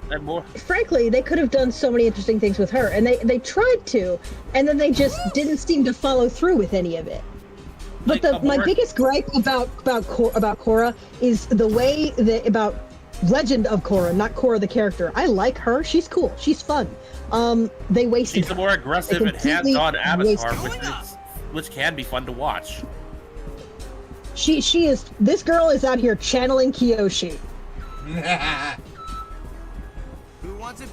J: frankly, they could have done so many interesting things with her, and they tried to, and then they just didn't seem to follow through with any of it. But my biggest gripe about Korra is the way that about Legend of Korra, not Korra the character. I like her; she's cool, she's fun. They wasted.
A: She's a more aggressive and hands-on avatar, which can be fun to watch.
J: She is. This girl is out here channeling Kyoshi.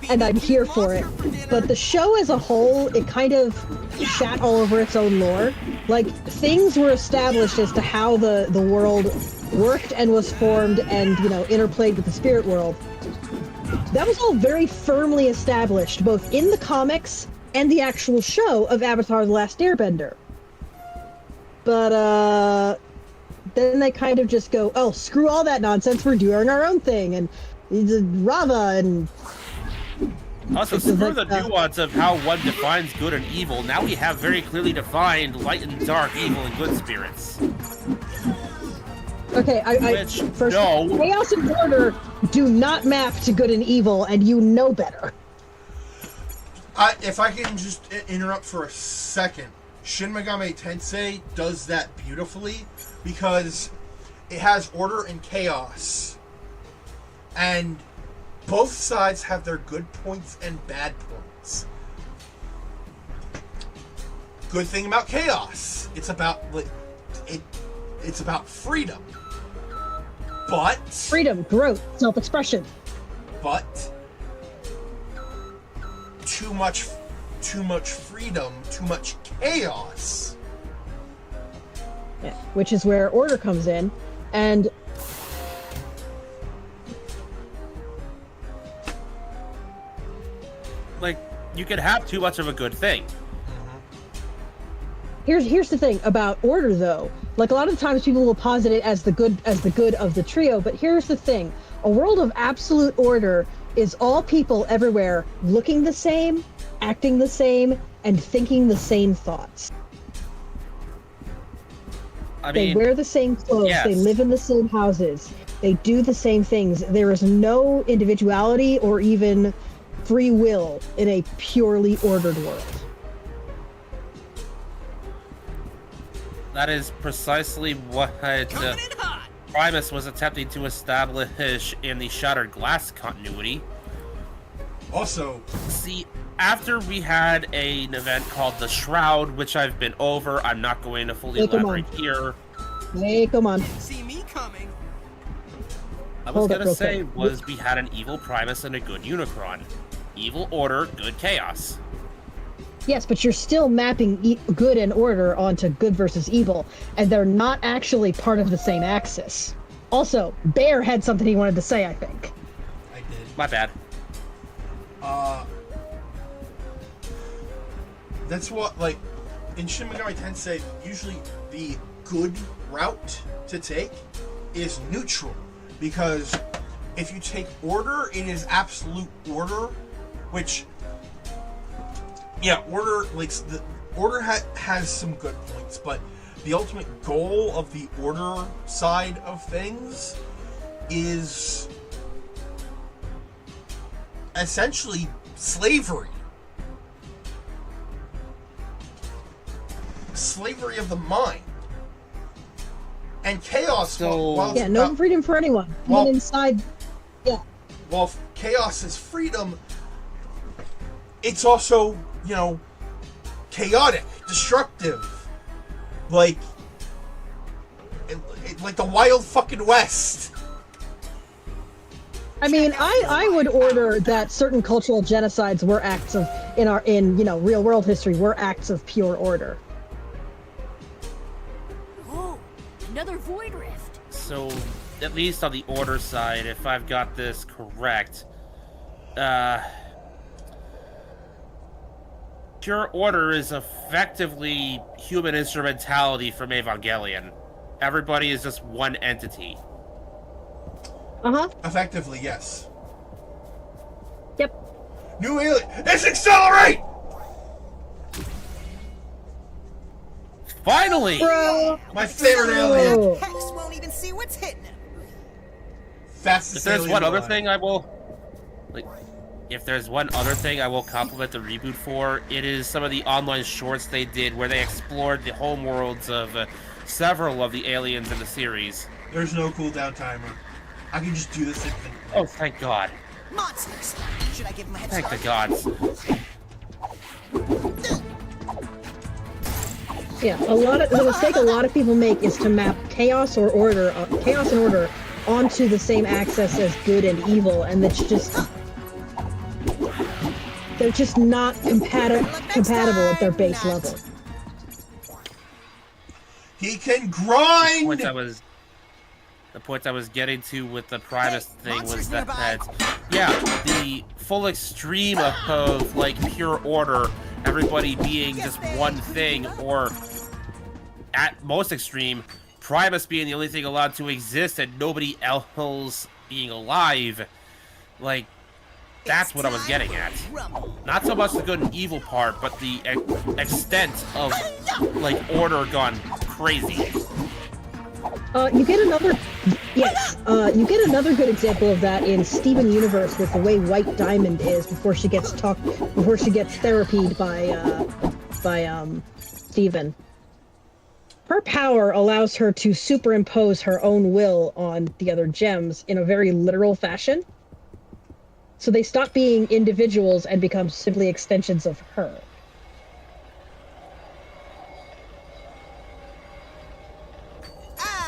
J: And I'm here for it. But the show as a whole, it kind of shat all over its own lore. Like, things were established as to how the world worked and was formed and, interplayed with the spirit world. That was all very firmly established, both in the comics and the actual show of Avatar: The Last Airbender. But, then they kind of just go, oh, screw all that nonsense, we're doing our own thing, and Rava, and...
A: Also, screw the nuance of how one defines good and evil. Now we have very clearly defined light and dark, evil and good spirits.
J: Okay, first, Chaos and Order do not map to good and evil, and you know better.
B: If I can just interrupt for a second, Shin Megami Tensei does that beautifully because it has order and chaos. And both sides have their good points and bad points. Good thing about chaos, it's about it's about freedom. But
J: freedom, growth, self-expression.
B: But too much freedom, too much chaos.
J: Yeah, which is where order comes in, and
A: like, you could have too much of a good thing.
J: Here's the thing about order, though. Like, a lot of times people will posit it as the good of the trio, but here's the thing: a world of absolute order is all people everywhere looking the same, acting the same, and thinking the same thoughts. They wear the same clothes. Yes. They live in the same houses. They do the same things. There is no individuality or even free will in a purely ordered world.
A: That is precisely what Primus was attempting to establish in the Shattered Glass continuity.
B: Also,
A: see, after we had an event called the Shroud, which I've been over, I'm not going to fully
J: Hey, come
A: elaborate
J: on.
A: here.
J: Hey, come on.
G: See me coming.
A: I was
J: Hold up
A: gonna
J: real
A: say
J: quick.
A: was we had an evil Primus and a good Unicron. Evil Order, good Chaos.
J: Yes, but you're still mapping good and order onto good versus evil, and they're not actually part of the same axis. Also, Bear had something he wanted to say, I think.
B: I did.
A: My bad.
B: That's what, like, in Shin Megami Tensei, usually the good route to take is neutral. Because if you take order, it is absolute order, which, yeah, order, like, the order has some good points, but the ultimate goal of the order side of things is essentially slavery. Slavery of the mind. And chaos,
A: So-
B: while
J: Yeah, no freedom for anyone.
B: well-
J: Even inside. Yeah.
B: while chaos is freedom, it's also, you know, chaotic, destructive, like like the wild fucking west.
J: I mean, I would order that certain cultural genocides were acts of in real world history were acts of pure order.
E: Oh, another void rift.
A: So, at least on the Order side, if I've got this correct, Pure Order is effectively human instrumentality from Evangelion. Everybody is just one entity.
B: Effectively, yes.
J: Yep.
B: New alien. It's XLR8!
A: Finally!
J: Bro.
B: My favorite alien.
J: Oh.
G: Hex won't even see what's hitting him.
B: Fastest
A: If there's
B: alien
A: one other
B: alive.
A: thing I will, if there's one other thing I will compliment the reboot for, it is some of the online shorts they did where they explored the home worlds of several of the aliens in the series.
B: There's no cooldown timer. I can just do this infinitely.
A: Oh, thank God.
G: Monsters. Should I give him a head
A: Thank
G: start?
A: the gods.
J: Yeah, the mistake a lot of people make is to map chaos and order onto the same axis as good and evil, and they're just not compatible at their base level.
B: He can grind!
A: The point I was getting to with the Primus thing was
G: monsters
A: that,
G: nearby.
A: the full extreme of like Pure Order, everybody being just one thing, or at most extreme, Primus being the only thing allowed to exist and nobody else being alive. Like, that's what I was getting at. Not so much the good and evil part, but the extent of, like, order gone crazy.
J: You get another good example of that in Steven Universe with the way White Diamond is before she gets therapied by Steven. Her power allows her to superimpose her own will on the other gems in a very literal fashion. So they stop being individuals and become simply extensions of her.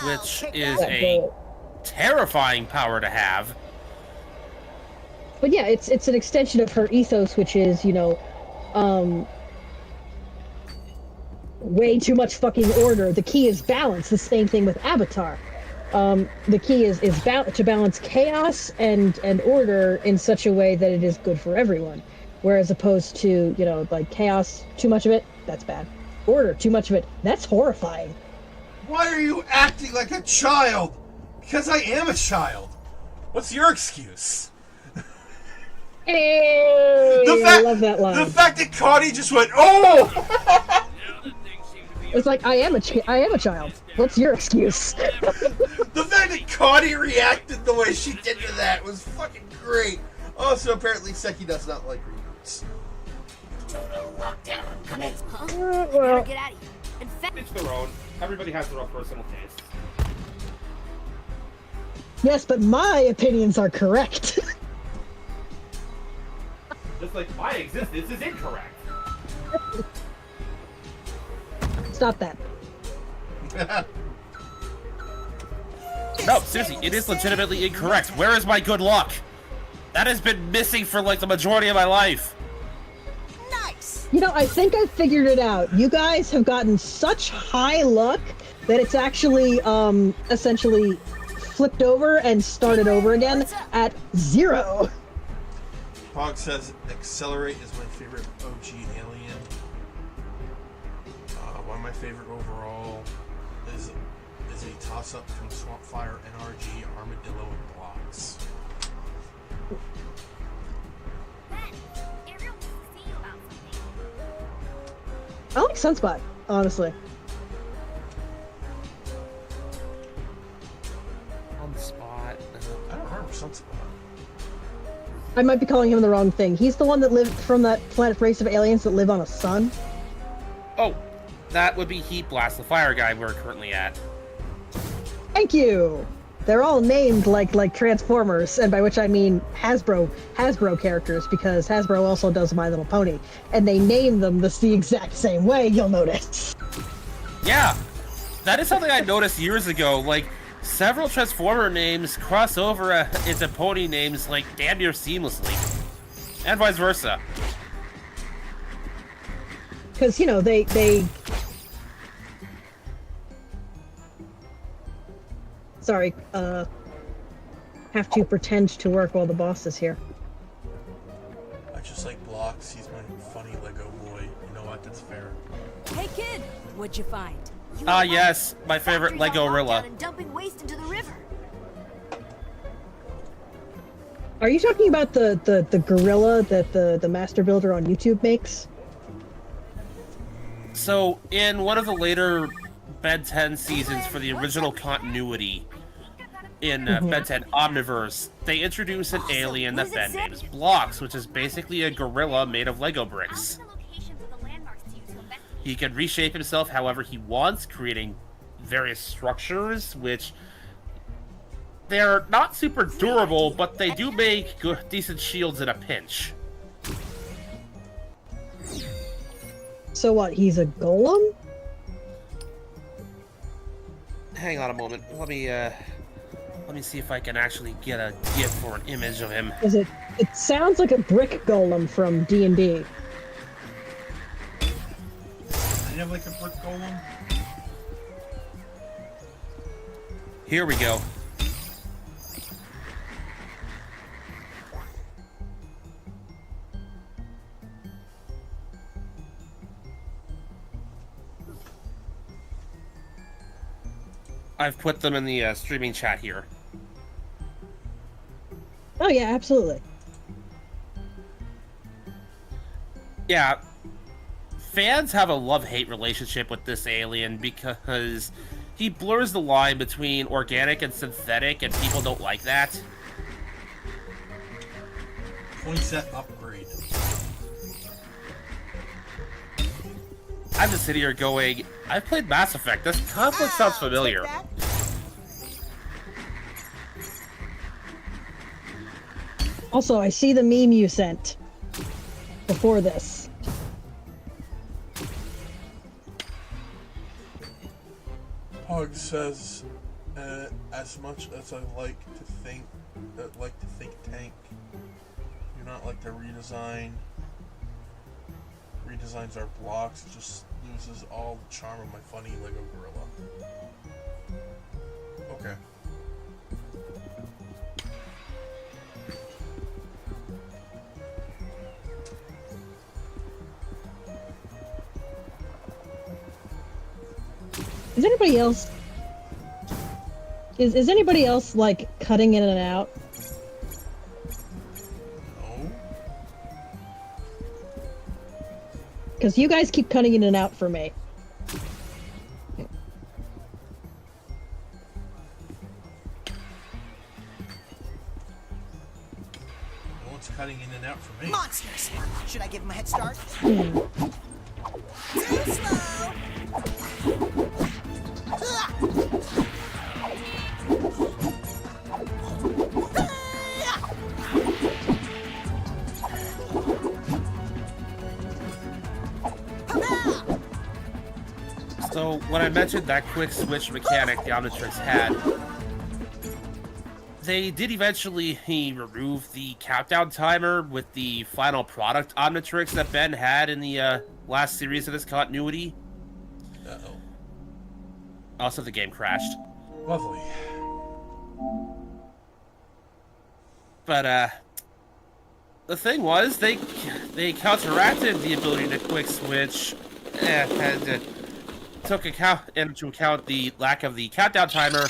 A: Which is a terrifying power to have.
J: But yeah, it's an extension of her ethos, which is, way too much fucking order. The key is balance. The same thing with Avatar. The key is to balance chaos and order in such a way that it is good for everyone. Whereas opposed to, like chaos, too much of it, that's bad. Order, too much of it, that's horrifying.
B: Why are you acting like a child? Because I am a child. What's your excuse?
J: Hey, I love that line.
B: The fact that Connie just went, oh!
J: It's like, I am a child. What's your excuse?
B: The fact that Connie reacted the way she did to that was fucking great. Also, apparently, Seki does not like reboots.
J: Well,
E: Get out of here. In fact,
A: It's their own. Everybody has their own personal taste.
J: yes, but my opinions are correct.
A: This was like, my existence is incorrect.
J: Stop that.
A: No, seriously, it is legitimately incorrect. Where is my good luck? That has been missing for like the majority of my life.
G: Nice.
J: You know, I think I figured it out. You guys have gotten such high luck that it's actually essentially flipped over and started over again at 0.
B: Hog says XLR8 is my favorite OG alien. One of my favorite overall is a toss-up between Swampfire, NRG, Armadillo, and Blocks.
H: Ben, Ariel wants to see you about something.
J: I like Sunspot, honestly.
A: On the spot.
B: I don't remember Sunspot.
J: I might be calling him the wrong thing. He's the one that lived from that planet race of aliens that live on a sun.
A: Oh, that would be Heat Blast, the fire guy we're currently at.
J: Thank you. They're all named like Transformers, and by which I mean Hasbro characters, because Hasbro also does My Little Pony, and they name them the exact same way. You'll notice.
A: Yeah, that is something I noticed years ago. Like, several Transformer names cross over into pony names like damn near seamlessly, and vice versa.
J: Because you know they. Sorry, have to pretend to work while the boss is here.
B: I just like Blocks. He's my funny Lego boy. You know what? That's fair.
K: Hey kid, what'd you find?
A: Ah, yes, my favorite Lego Rilla.
E: And dumping waste into the river.
J: Are you talking about the gorilla that the master builder on YouTube makes?
A: So, in one of the later Ben 10 seasons for the original continuity, in Ben 10 Omniverse, they introduce an alien that Ben names Blocks, which is basically a gorilla made of Lego bricks. He can reshape himself however he wants, creating various structures, which they're not super durable, but they do make good, decent shields in a pinch.
J: So what, he's a golem?
A: Hang on a moment. Let me see if I can actually get a GIF or an image of him.
J: It sounds like a brick golem from D&D.
B: I have like a brick golem.
A: Here we go. I've put them in the streaming chat here.
J: Oh yeah, absolutely.
A: Yeah, fans have a love-hate relationship with this alien because he blurs the line between organic and synthetic, and people don't like that.
B: Point set upgrade.
A: I'm just sitting here going, I've played Mass Effect. This conflict sounds familiar.
J: Also, I see the meme you sent before this.
B: Hog says, as much as I like to think tank, do not like the redesign. Redesigns our blocks, it just loses all the charm of my funny Lego gorilla. Okay.
J: Is anybody else? Is anybody else like cutting in and out?
B: No.
J: Because you guys keep cutting in and out for me.
B: No one's cutting in and out for me.
G: Monsters! Should I give him a head start?
J: Hmm.
G: Too slow!
A: So, when I mentioned that quick switch mechanic the Omnitrix had, they did eventually remove the countdown timer with the final product Omnitrix that Ben had in the last series of this continuity.
B: Uh-oh.
A: Also, the game crashed.
B: Lovely.
A: But, the thing was, they counteracted the ability to quick switch and took into account the lack of the countdown timer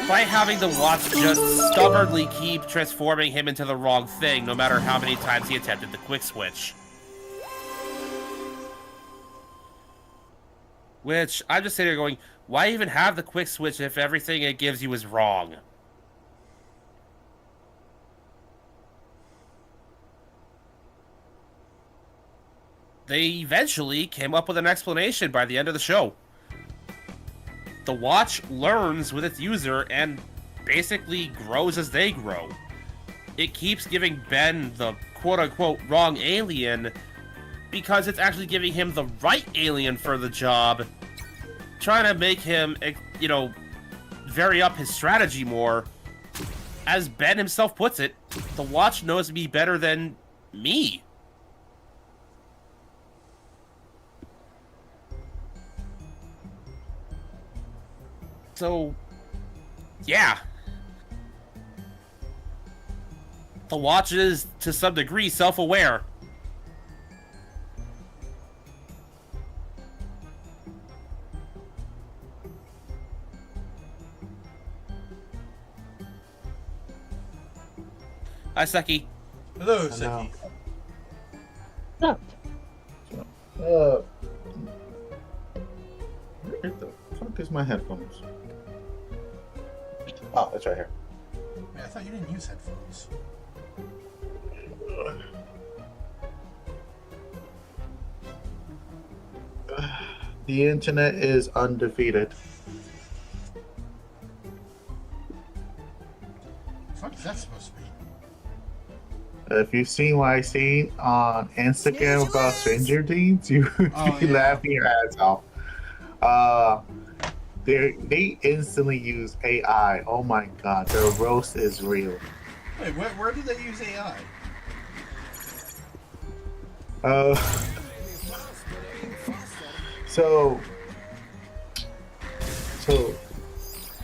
A: by having the watch just stubbornly keep transforming him into the wrong thing, no matter how many times he attempted the quick switch. Which, I'm just sitting here going, why even have the quick switch if everything it gives you is wrong? They eventually came up with an explanation by the end of the show. The watch learns with its user and basically grows as they grow. It keeps giving Ben the quote-unquote wrong alien because it's actually giving him the right alien for the job, trying to make him, you know, vary up his strategy more. As Ben himself puts it, the watch knows me better than me. So, yeah. The watch is, to some degree, self-aware. Hi, Seki.
B: Hello, Seki.
J: No.
L: Where the fuck is my headphones? Oh, it's right here.
B: Man, I thought you didn't use headphones.
L: The internet is undefeated.
B: The fuck is that supposed to be?
L: If you've seen what I've seen on Instagram about Stranger Things, you would be laughing your ass off. They instantly use AI. Oh my god, the roast is real.
B: Wait, where did they use AI?
L: So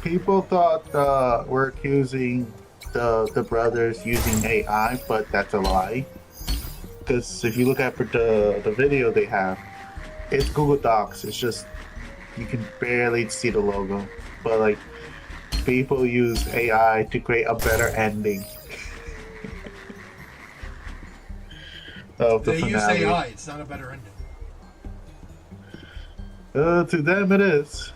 L: people thought we're accusing the brothers using AI, but that's a lie. Because if you look at the video they have, it's Google Docs. It's just you can barely see the logo, but like people use AI to create a better ending. Of the
B: They use
L: finale.
B: AI. It's not a better ending.
L: To them it is.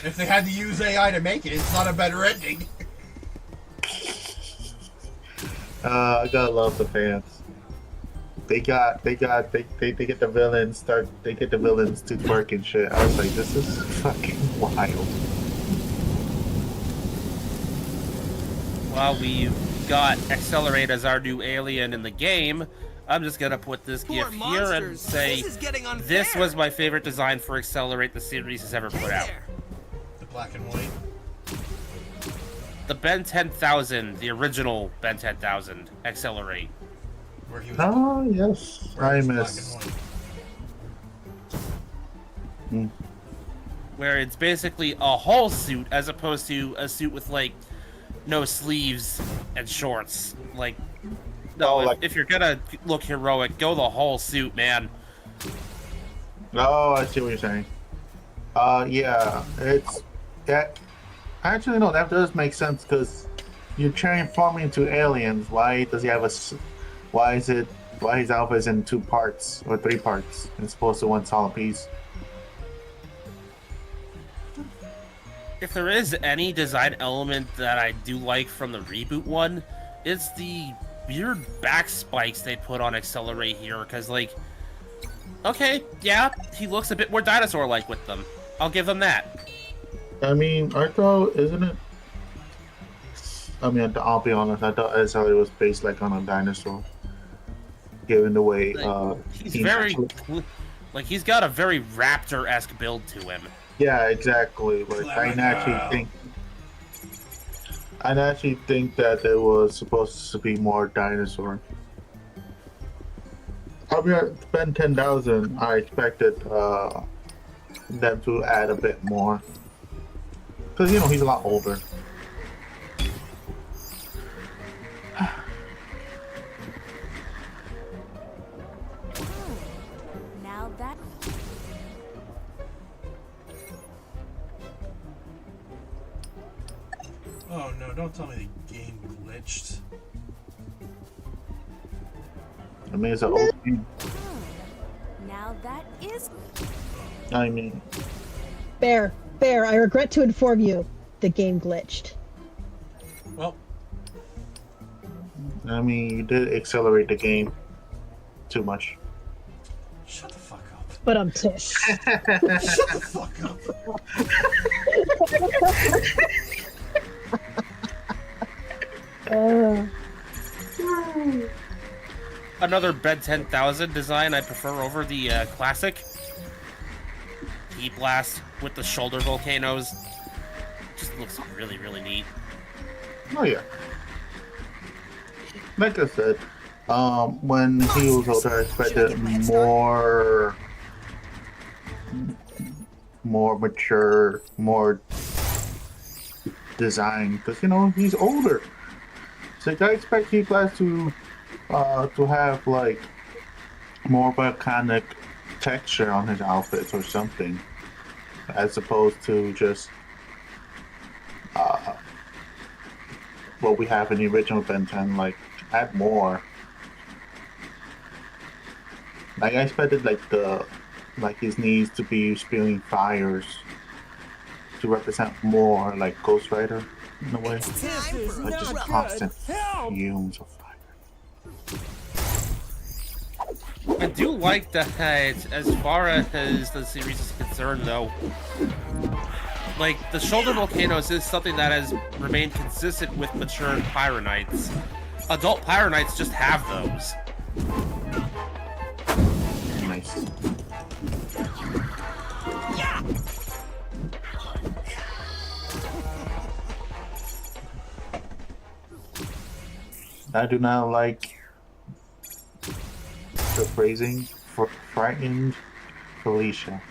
B: If they had to use AI to make it, it's not a better ending.
L: I gotta love the fans. They get the villains they get the villains to twerk and shit. I was like, this is fucking wild.
A: While we've got XLR8 as our new alien in the game, I'm just gonna put this GIF here and say this was my favorite design for XLR8 the series has ever put out.
B: The black and white.
A: The Ben 10,000, the original Ben 10,000 XLR8.
B: Where he was,
L: Oh yes, I miss.
A: Where it's basically a whole suit as opposed to a suit with like no sleeves and shorts. Like, no, if you're gonna look heroic, go the whole suit, man.
L: Oh, I see what you're saying. Yeah, it's that. Actually, no, that does make sense because you're transforming into aliens. Why does he have a? Why is his alpha is in 2 parts or 3 parts as opposed to one solid piece?
A: If there is any design element that I do like from the reboot one, it's the weird back spikes they put on XLR8 here, because, like, okay, yeah, he looks a bit more dinosaur-like with them. I'll give them that.
L: I mean, I thought, isn't it? I mean, I'll be honest, I thought XLR8 was based, like, on a dinosaur. Given the way,
A: he's very, Like, he's got a very Raptor-esque build to him.
L: Yeah, exactly. Like I actually think that it was supposed to be more dinosaur. I mean, at Ben 10,000, I expected them to add a bit more. Because, you know, he's a lot older.
K: Now that...
B: Oh no, don't tell me the game glitched.
L: I mean, it's an old game.
K: Now that is...
L: I mean...
J: Bear, I regret to inform you, the game glitched.
B: Well...
L: I mean, you did accelerate the game too much.
B: Shut the fuck up.
J: But I'm pissed.
B: Shut the fuck up.
A: Another Ben 10,000 design I prefer over the classic. Heat Blast with the shoulder volcanoes. Just looks really, really neat.
L: Oh yeah. Like I said, when he was older, I expected more mature, more design. Because, you know, he's older. So I expect Heat Blast to have like more volcanic texture on his outfits or something, as opposed to just what we have in the original Ben 10. Like, add more. Like, I expected like his knees to be spewing fires to represent more like Ghost Rider in a way, like just constant fumes of fire.
A: I do like that as far as the series is concerned, though. Like, the shoulder volcanoes is something that has remained consistent with mature Pyronites. Adult Pyronites just have those.
L: Nice. I do not like the phrasing for frightened Felicia.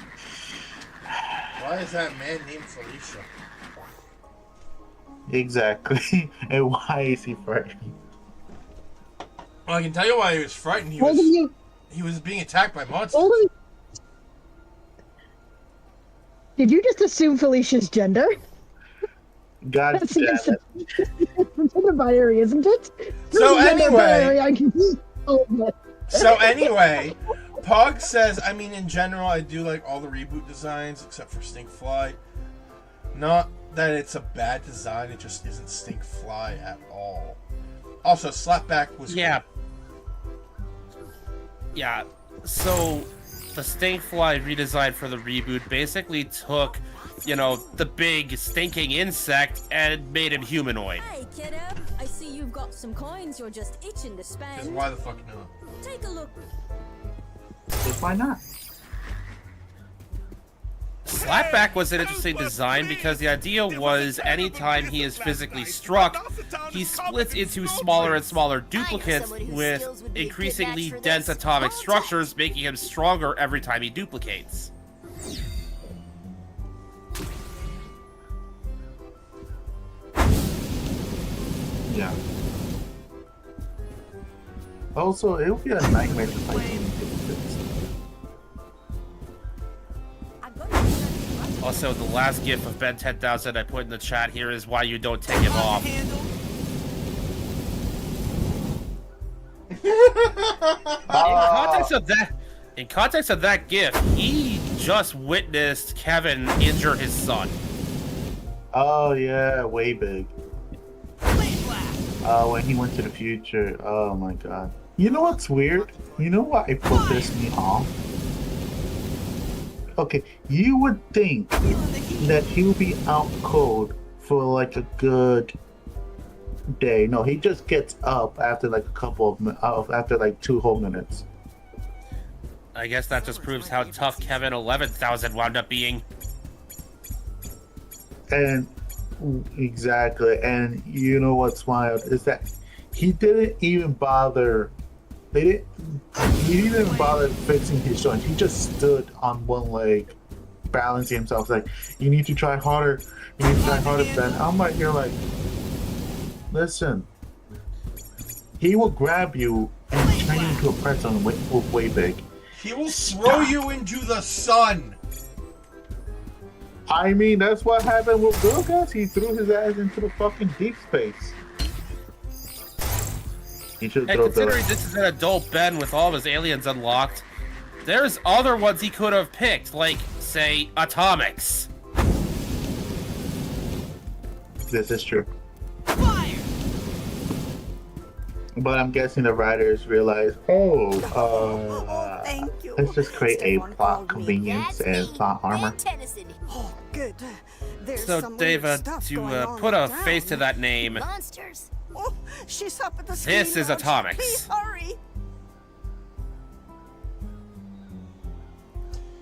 B: Why is that man named Felicia?
L: Exactly. And why is he frightened?
B: Well, I can tell you why he was frightened. He was being attacked by monsters.
J: Did you just assume Felicia's gender?
L: God
J: That's
L: damn
J: against
L: it.
J: the gender binary, isn't it?
B: So anyway,
J: So
B: anyway, Pog says, I mean, in general, I do like all the reboot designs except for Stinkfly. Not that it's a bad design, it just isn't Stinkfly at all. Also, Slapback was
A: Yeah. Yeah, so the Stinkfly redesign for the reboot basically took, you know, the big stinking insect and made him humanoid.
K: Hey, kiddo. I see you've got some coins you're just itching to spend.
B: Because why the fuck not?
K: Take a look.
L: Just why not?
A: Slapback was an interesting design because the idea was anytime he is physically struck, he splits into smaller and smaller duplicates with increasingly dense atomic structures, making him stronger every time he duplicates.
L: Yeah. Also, it would be a nightmare to fight him.
A: Also, the last gif of Ben 10,000 I put in the chat here is why you don't take him off. In context of that gif, he just witnessed Kevin injure his son.
L: Oh yeah, way big. When he went to the future. Oh my god. You know what's weird? You know what it pissed me off? Okay, you would think that he would be out cold for like a good day. No, he just gets up after like a couple of after like 2 whole minutes.
A: I guess that just proves how tough Kevin 11,000 wound up being.
L: And exactly, and you know what's wild is that he didn't even bother. He didn't even bother fixing his joints. He just stood on one leg, balancing himself. Like, you need to try harder. You need to try harder, Ben. I'm right here, like, listen. He will grab you and turn you into a pretzel and way big.
B: He will throw you into the sun.
L: I mean, that's what happened with Gilgas. He threw his ass into the fucking deep space. He should
A: And
L: throw
A: considering this is an adult Ben with all of his aliens unlocked, there's other ones he could have picked, like, say, atomics.
L: This is true. But I'm guessing the writers realized, let's just create a plot convenience and plot armor.
G: Oh, good. There's
A: So,
G: some
A: Dave,
G: weird stuff
A: to
G: going on
A: put a
G: around.
A: face to that name,
E: Monsters.
G: Oh, she's up at the
A: this
G: ski
A: is
G: lounge.
A: atomics.
G: Please hurry.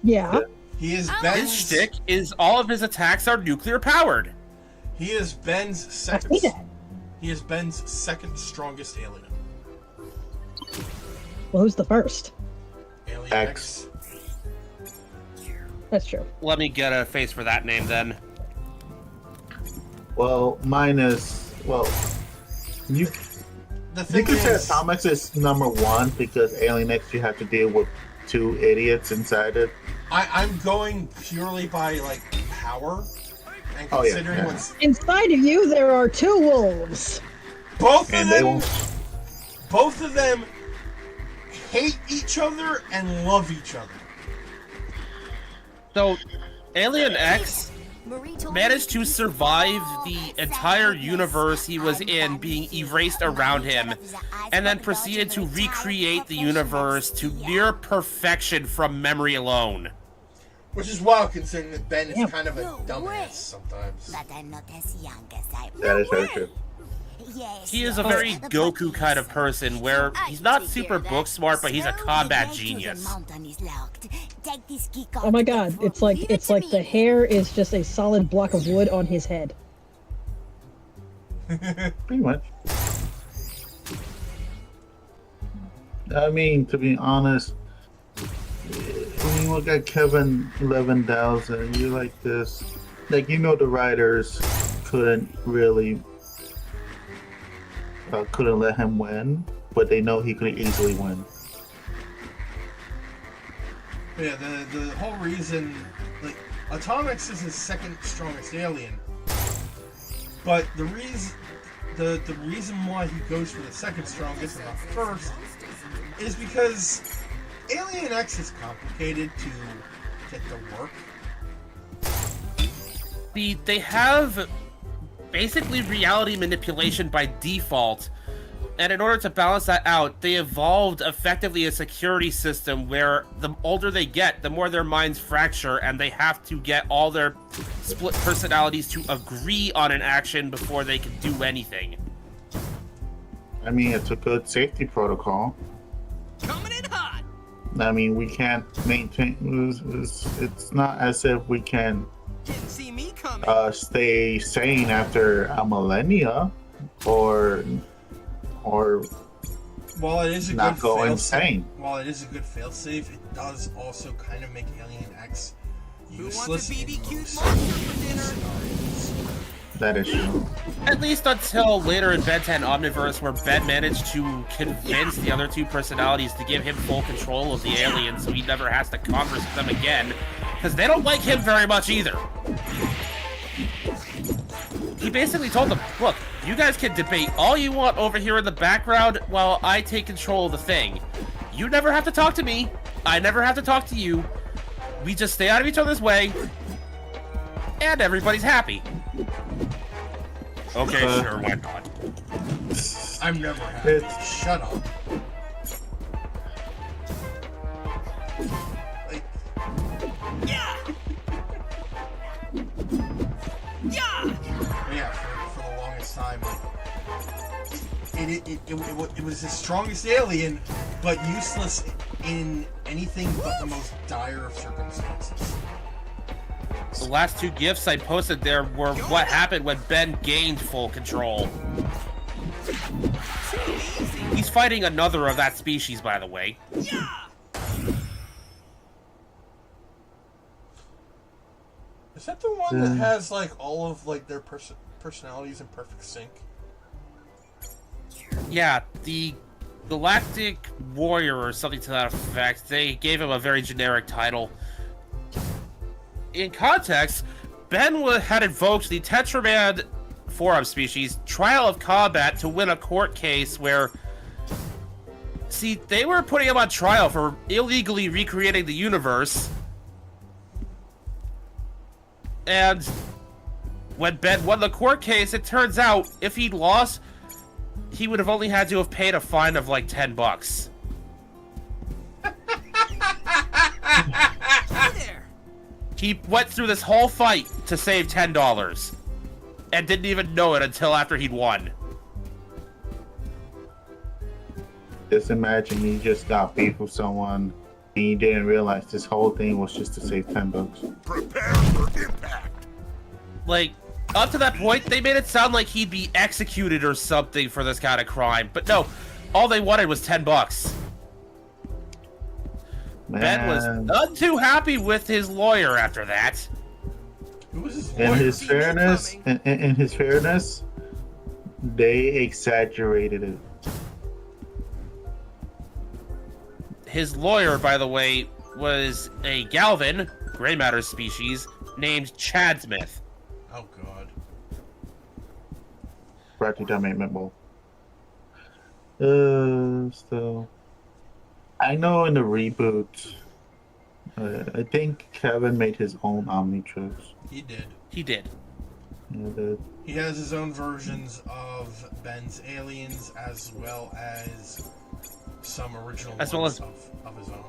J: Yeah.
B: He is
A: His
B: Ben's.
A: shtick is all of his attacks are nuclear powered.
B: He is Ben's second.
J: I see that.
B: He is Ben's second strongest alien.
J: Well, who's the first?
B: Alien
L: X.
J: That's true.
A: Let me get a face for that name then.
L: Well, mine is, well, you
B: The thing
L: could say
B: is,
L: Atomics is number one because Alien X you have to deal with two idiots inside it.
B: I'm going purely by like power and
L: Oh, yeah,
B: considering
L: yeah.
B: what's
J: Inside of you, there are two wolves.
B: both of
L: And they
B: them.
L: won't.
B: Both of them hate each other and love each other.
A: So, Alien X managed to survive the entire universe he was in being erased around him, and then proceeded to recreate the universe to near perfection from memory alone.
B: Which is wild considering that Ben is
J: Yeah.
B: kind of a
E: No
B: dumbass
E: way.
B: sometimes.
E: But I'm not as young as I
L: That is very true.
E: Yes,
A: He is a
E: yes.
A: very Goku kind of person, where he's not super book smart, but he's a combat genius.
J: Oh my god, it's like the hair is just a solid block of wood on his head.
L: Pretty much. I mean, to be honest, when you look at Kevin 11,000, you like this. Like, you know, the writers couldn't really couldn't let him win, but they know he could easily win.
B: Yeah, the whole reason, like, Atomics is his second strongest alien, but the reason why he goes for the second strongest and not first is because Alien X is complicated to get to work.
A: They have basically reality manipulation by default, and in order to balance that out, they evolved effectively a security system where the older they get, the more their minds fracture, and they have to get all their split personalities to agree on an action before they can do anything.
L: I mean, it's a good safety protocol.
G: Coming in hot.
L: I mean, we can't maintain. It's not as if we can
G: Didn't see me coming.
L: stay sane after a millennia, or
B: While it is a
L: not
B: good
L: go
B: failsafe,
L: insane.
B: while it is a good failsafe, it does also kind of make Alien X
G: Who wants a
B: useless in
G: BBQ
B: most
G: monster for dinner?
B: scenarios.
L: That is true.
A: At least until later in Ben 10 Omniverse, where Ben managed to convince the other two personalities to give him full control of the aliens so he never has to converse with them again, because they don't like him very much either. He basically told them, look, you guys can debate all you want over here in the background while I take control of the thing. You never have to talk to me. I never have to talk to you. We just stay out of each other's way, and everybody's happy. Okay, sure, why not?
B: I'm never happy.
L: It's-
B: Shut up. Like,
G: Yeah. Yeah.
B: yeah, for the longest time, it was his strongest alien, but useless in anything but the most dire of circumstances.
A: The last two gifts I posted there were what happened when Ben gained full control. He's fighting another of that species, by the way.
B: Is that the one that has like all of like their personalities in perfect sync?
A: Yeah, the Galactic Warrior or something to that effect. They gave him a very generic title. In context, Ben had invoked the Tetraman forearm species Trial of Combat to win a court case where... See, they were putting him on trial for illegally recreating the universe. And when Ben won the court case, it turns out if he'd lost, he would have only had to have paid a fine of like $10. He went through this whole fight to save $10 and didn't even know it until after he'd won.
L: Just imagine you just got beef with someone and you didn't realize this whole thing was just to save $10.
F: Prepare for impact.
A: Like, up to that point, they made it sound like he'd be executed or something for this kind of crime. But no, all they wanted was $10.
L: Man.
A: Ben was none too happy with his lawyer after that.
B: Who was his
L: In
B: lawyer?
L: his fairness, in his fairness, they exaggerated it.
A: His lawyer, by the way, was a Galvin, gray matter species, named Chad Smith.
B: Oh god.
L: Brought to Dumb Bowl. So I know in the reboot, I think Kevin made his own Omnitrix.
B: He did.
A: He did.
B: He has his own versions of Ben's aliens as well as some original
A: As
B: ones
A: well
B: of his own.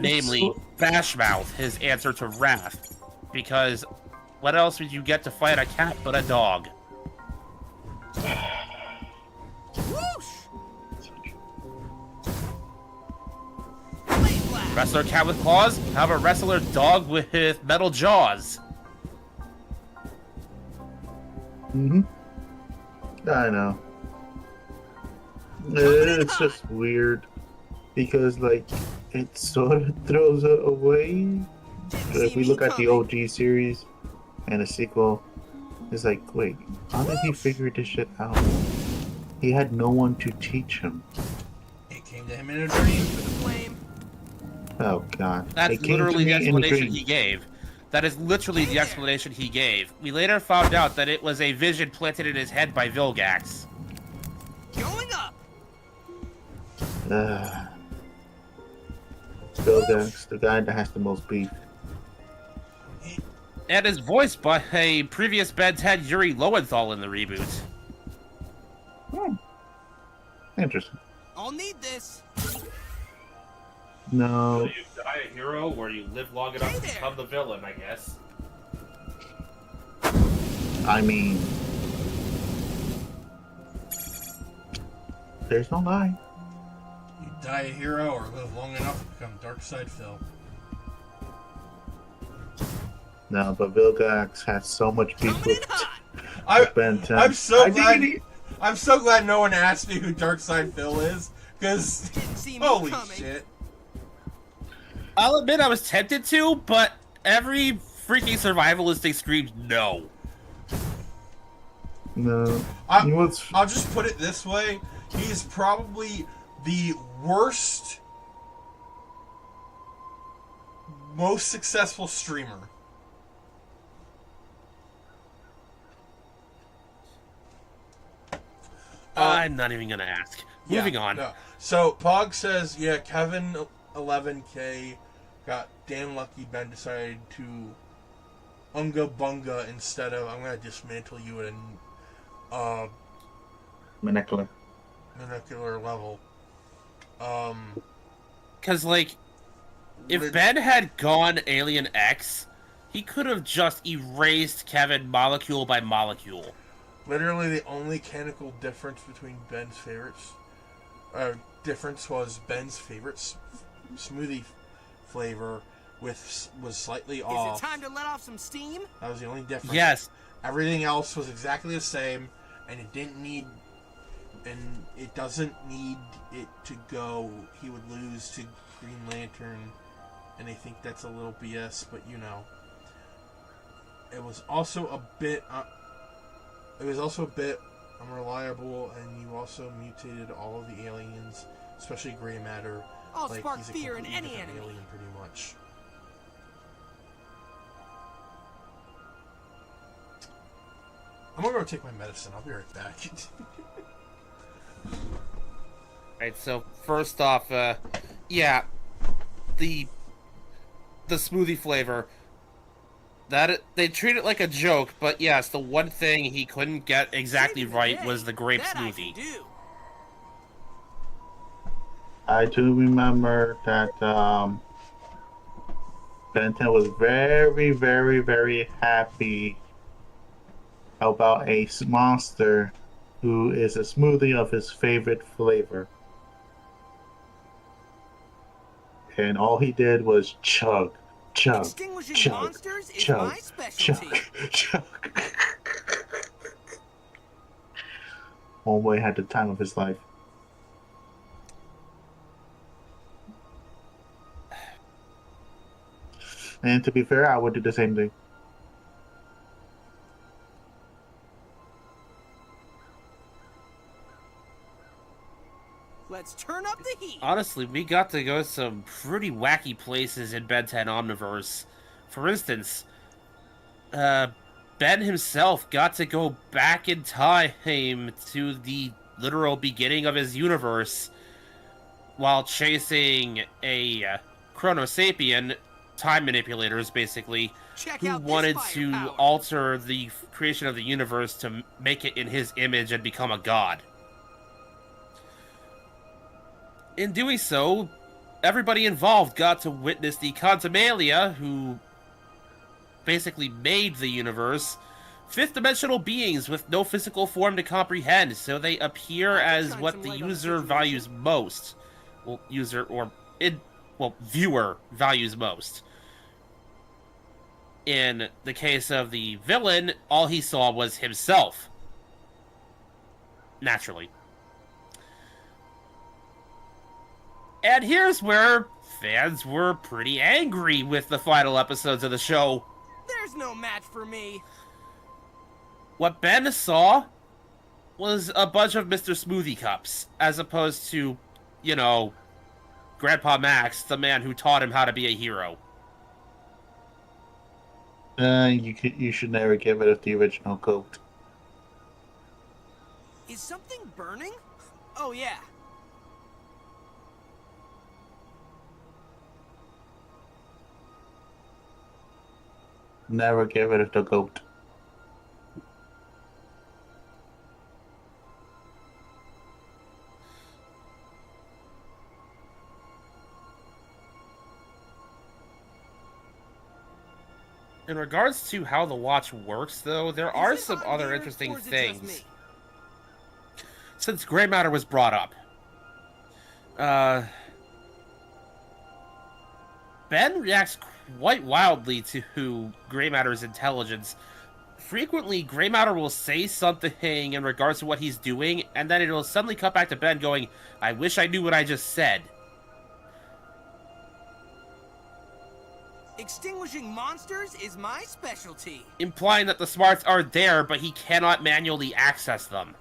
A: Namely, Bashmouth, his answer to Wrath. Because what else would you get to fight a cat but a dog? Wrestler cat with claws? How about wrestler dog with metal jaws?
L: Mm-hmm. I know. It's just weird because, like, it sort of throws it away. But if we look at the OG series and the sequel, it's like, wait, how did he figure this shit out? He had no one to teach him.
B: It came to him in a dream for the flame.
L: Oh god.
A: That's
L: It came to
A: literally the
L: me in a
A: explanation
L: dream.
A: he gave. That is literally the explanation he gave. We later found out that it was a vision planted in his head by Vilgax.
G: Going up.
L: Vilgax, the guy that has the most beef.
A: And is voiced by a previous Ben 10 Yuri Lowenthal in the reboot.
L: Interesting.
G: I'll need this.
L: No.
A: You die a hero or you live long enough to become the villain, I guess.
L: I mean, there's no lie.
B: You die a hero or live long enough to become Darkside Phil.
L: No, but Vilgax has so much beef with Ben 10.
B: I'm so
L: I
B: glad.
L: think
B: I'm so glad no one asked me who Darkside Phil is, because holy shit.
A: I'll admit I was tempted to, but every freaking survival instinct screams no.
L: No.
B: I'll just put it this way. He's probably the worst, most successful streamer.
A: I'm not even gonna ask. Moving on.
B: No. So Pog says, yeah, Kevin 11K got damn lucky. Ben decided to unga bunga instead of I'm gonna dismantle you at a
L: molecular
B: level.
A: Because, like, if Ben had gone Alien X, he could have just erased Kevin molecule by molecule.
B: Literally the only canonical difference between Ben's favorites, difference was Ben's favorite smoothie flavor was slightly off.
G: Is it time to let off some steam?
B: That was the only difference.
A: Yes.
B: Everything else was exactly the same, and it didn't need, and it doesn't need it to go. He would lose to Green Lantern, and I think that's a little BS. But you know, it was also a bit. Unreliable, and you also mutated all of the aliens, especially Gray Matter.
G: I'll
B: like
G: spark
B: he's a
G: fear in
B: completely
G: any
B: different
G: enemy.
B: alien, pretty much. I'm gonna go take my medicine. I'll be right back.
A: Right, so first off, yeah, the smoothie flavor, they treat it like a joke, but yes, the one thing he couldn't get exactly right was the grape smoothie.
L: I do remember that Benton was very, very, very happy about a monster who is a smoothie of his favorite flavor. And all he did was chug, chug,
G: Extinguishing
L: chug,
G: monsters is
L: chug,
G: my specialty.
L: chug, chug. Homeboy had the time of his life. And to be fair, I would do the same thing.
G: Let's turn up the heat.
A: Honestly, we got to go some pretty wacky places in Ben 10 Omniverse. For instance, Ben himself got to go back in time to the literal beginning of his universe while chasing a Chrono Sapien, time manipulators basically, who wanted to alter the creation of the universe to make it in his image and become a god. In doing so, everybody involved got to witness the Contumalia, who basically made the universe, fifth-dimensional beings with no physical form to comprehend, so they appear as what the user values most. Well, viewer values most. In the case of the villain, all he saw was himself. Naturally. And here's where fans were pretty angry with the final episodes of the show.
G: There's no match for me.
A: What Ben saw was a bunch of Mr. Smoothie Cups, as opposed to, you know, Grandpa Max, the man who taught him how to be a hero.
L: You should never give it the original coat.
G: Is something burning? Oh yeah.
L: Never give it the goat.
A: In regards to how the watch works, though, there are some other interesting things. Since gray matter was brought up, Ben reacts quite wildly to gray matter's intelligence. Frequently, gray matter will say something in regards to what he's doing, and then it'll suddenly cut back to Ben going, "I wish I knew what I just said."
G: Extinguishing monsters is my specialty.
A: Implying that the smarts are there, but he cannot manually access them.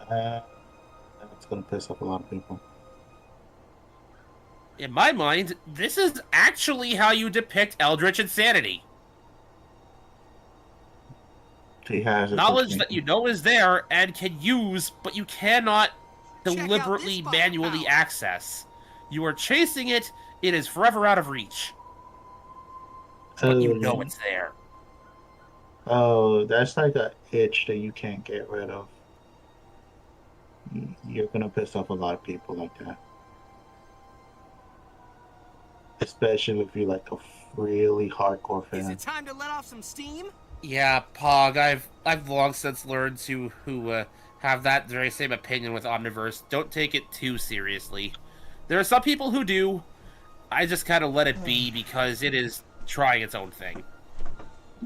L: That's gonna piss off a lot of people.
A: In my mind, this is actually how you depict Eldritch insanity.
L: He has
A: knowledge that you know is there and can use, but you cannot deliberately manually access. You are chasing it, it is forever out of reach. But you know it's there.
L: Oh, that's like an itch that you can't get rid of. You're gonna piss off a lot of people like that. Especially if you're like a really hardcore fan.
G: Is it time to let off some steam?
A: Yeah, Pog, I've long since learned to have that very same opinion with Omniverse. Don't take it too seriously. There are some people who do. I just kind of let it be because it is trying its own thing.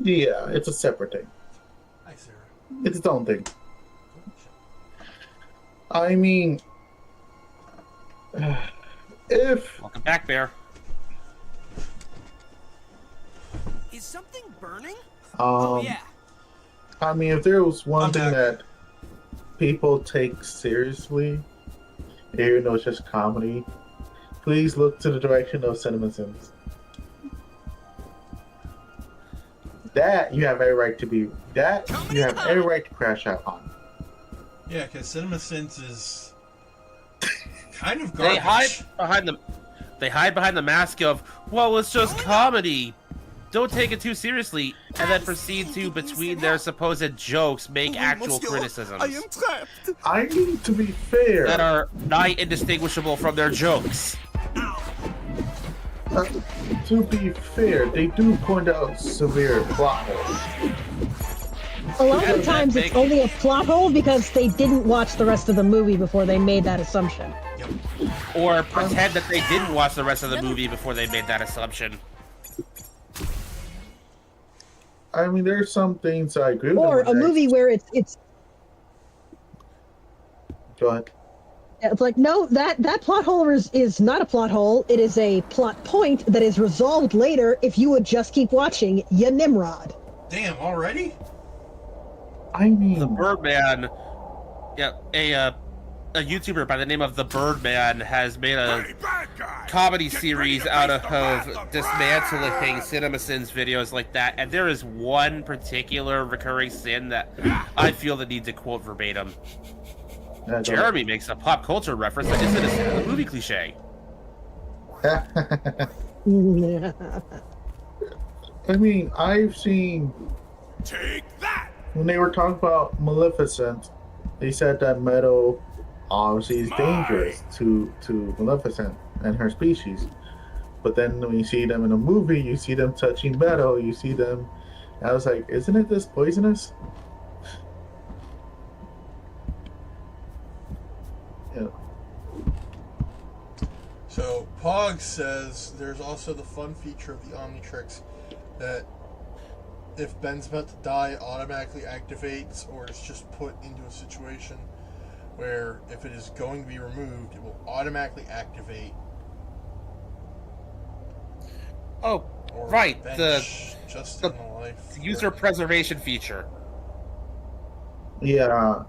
L: Yeah, it's a separate thing.
B: Hi, Sarah.
L: It's its own thing. I mean, if...
A: Welcome back, Bear.
G: Is something burning?
L: Oh,
G: yeah.
L: I mean, if there was one
B: I'm
L: thing
B: back.
L: that people take seriously, even though it's just comedy, please look to the direction of CinemaSins. That you have every right to be. That you have every right to crash out on.
B: Yeah, because CinemaSins is kind of
A: They
B: garbage.
A: hide behind the mask of, well, it's just comedy. Don't take it too seriously, and then proceed to, between their supposed jokes, make actual criticisms
G: trapped.
L: I need to be fair.
A: that are nigh indistinguishable from their jokes.
L: To be fair, they do point out severe plot holes.
J: A lot of the times it's only a plot hole because they didn't watch the rest of the movie before they made that assumption.
A: Or pretend that they didn't watch the rest of the movie before they made that assumption.
L: I mean, there's some things I agree with.
J: Or a movie where it's
L: Go ahead.
J: it's like, no, that plot hole is not a plot hole. It is a plot point that is resolved later if you would just keep watching, ya Nimrod.
B: Damn, already?
L: I mean,
A: The Birdman, yeah, a YouTuber by the name of The Birdman has made a comedy series out of dismantling CinemaSins videos like that, and there is one particular recurring sin that I feel the need to quote verbatim. Jeremy makes a pop culture reference that isn't a sin of the movie cliche.
L: I mean, I've seen.
D: Take that!
L: When they were talking about Maleficent, they said that metal obviously is dangerous to Maleficent and her species. But then when you see them in a movie, you see them touching metal, you see them. I was like, isn't it this poisonous? Yeah.
B: So, Pog says there's also the fun feature of the Omnitrix that if Ben's about to die, it automatically activates, or it's just put into a situation where if it is going to be removed, it will automatically activate.
A: Oh,
B: Or
A: right,
B: bench just in the life.
A: user preservation feature.
L: Yeah.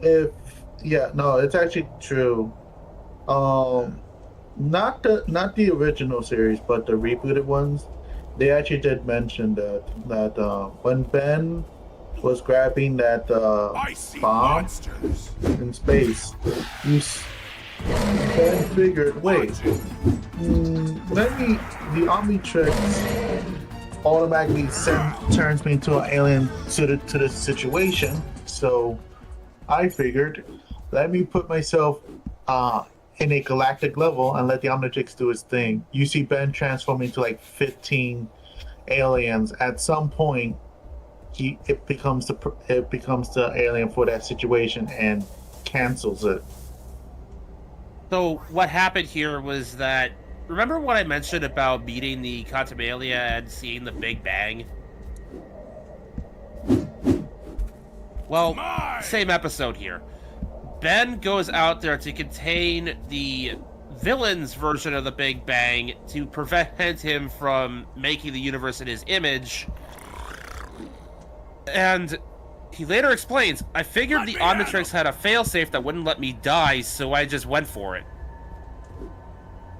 L: No, it's actually true. Not the original series, but the rebooted ones. They actually did mention that when Ben was grabbing that bomb in space, Ben figured, wait, maybe the Omnitrix automatically turns me into an alien to the situation. So I figured, let me put myself in a galactic level and let the Omnitrix do its thing. You see Ben transform into like 15 aliens. At some point, it becomes the alien for that situation and cancels it.
A: So what happened here was that, remember what I mentioned about meeting the Quantumalia and seeing the Big Bang? Well, same episode here. Ben goes out there to contain the villain's version of the Big Bang to prevent him from making the universe in his image. And he later explains, I figured the Omnitrix had a failsafe that wouldn't let me die, so I just went for it.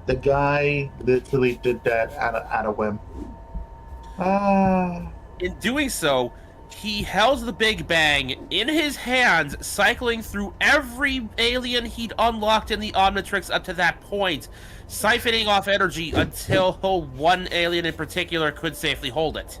L: The guy literally did that at a whim.
A: In doing so, he held the Big Bang in his hands, cycling through every alien he'd unlocked in the Omnitrix up to that point, siphoning off energy until one alien in particular could safely hold it.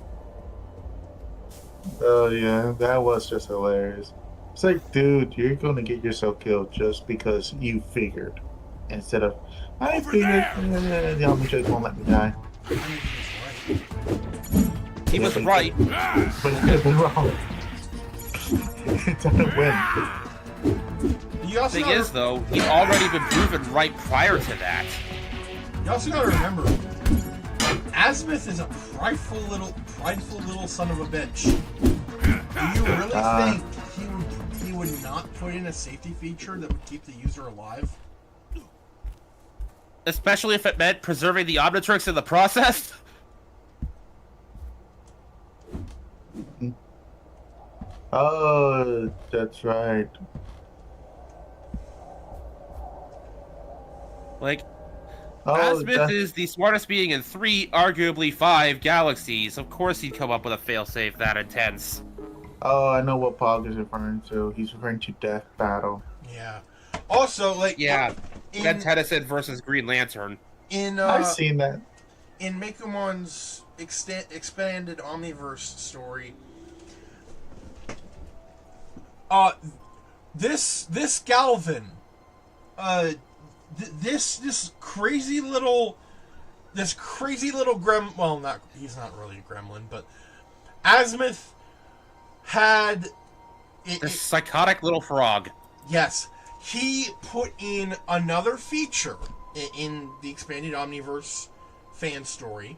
L: Oh yeah, that was just hilarious. It's like, dude, you're gonna get yourself killed just because you figured. Instead of, I figured the Omnitrix won't let me die.
A: He was right.
L: But he could be wrong. It's on a whim.
B: you also
A: Thing
B: gotta,
A: is, though, he'd already been proven right prior to that.
B: you also gotta remember, Azimuth is a prideful little son of a bitch. Do you really think he would not put in a safety feature that would keep the user alive?
A: Especially if it meant preserving the Omnitrix in the process.
L: Oh, that's right.
A: Like,
L: Oh,
A: Azimuth is the smartest being in 3, arguably 5 galaxies. Of course he'd come up with a failsafe that intense.
L: Oh, I know what Pog is referring to. He's referring to Death Battle.
B: Yeah. Also, like,
A: Yeah, Ben Tennyson versus Green Lantern.
L: I've seen that.
B: In Mekumon's expanded Omniverse story, this Galvin, this crazy little well, he's not really a gremlin, but Azimuth had
A: This psychotic little frog.
B: Yes, he put in another feature in the expanded Omniverse fan story,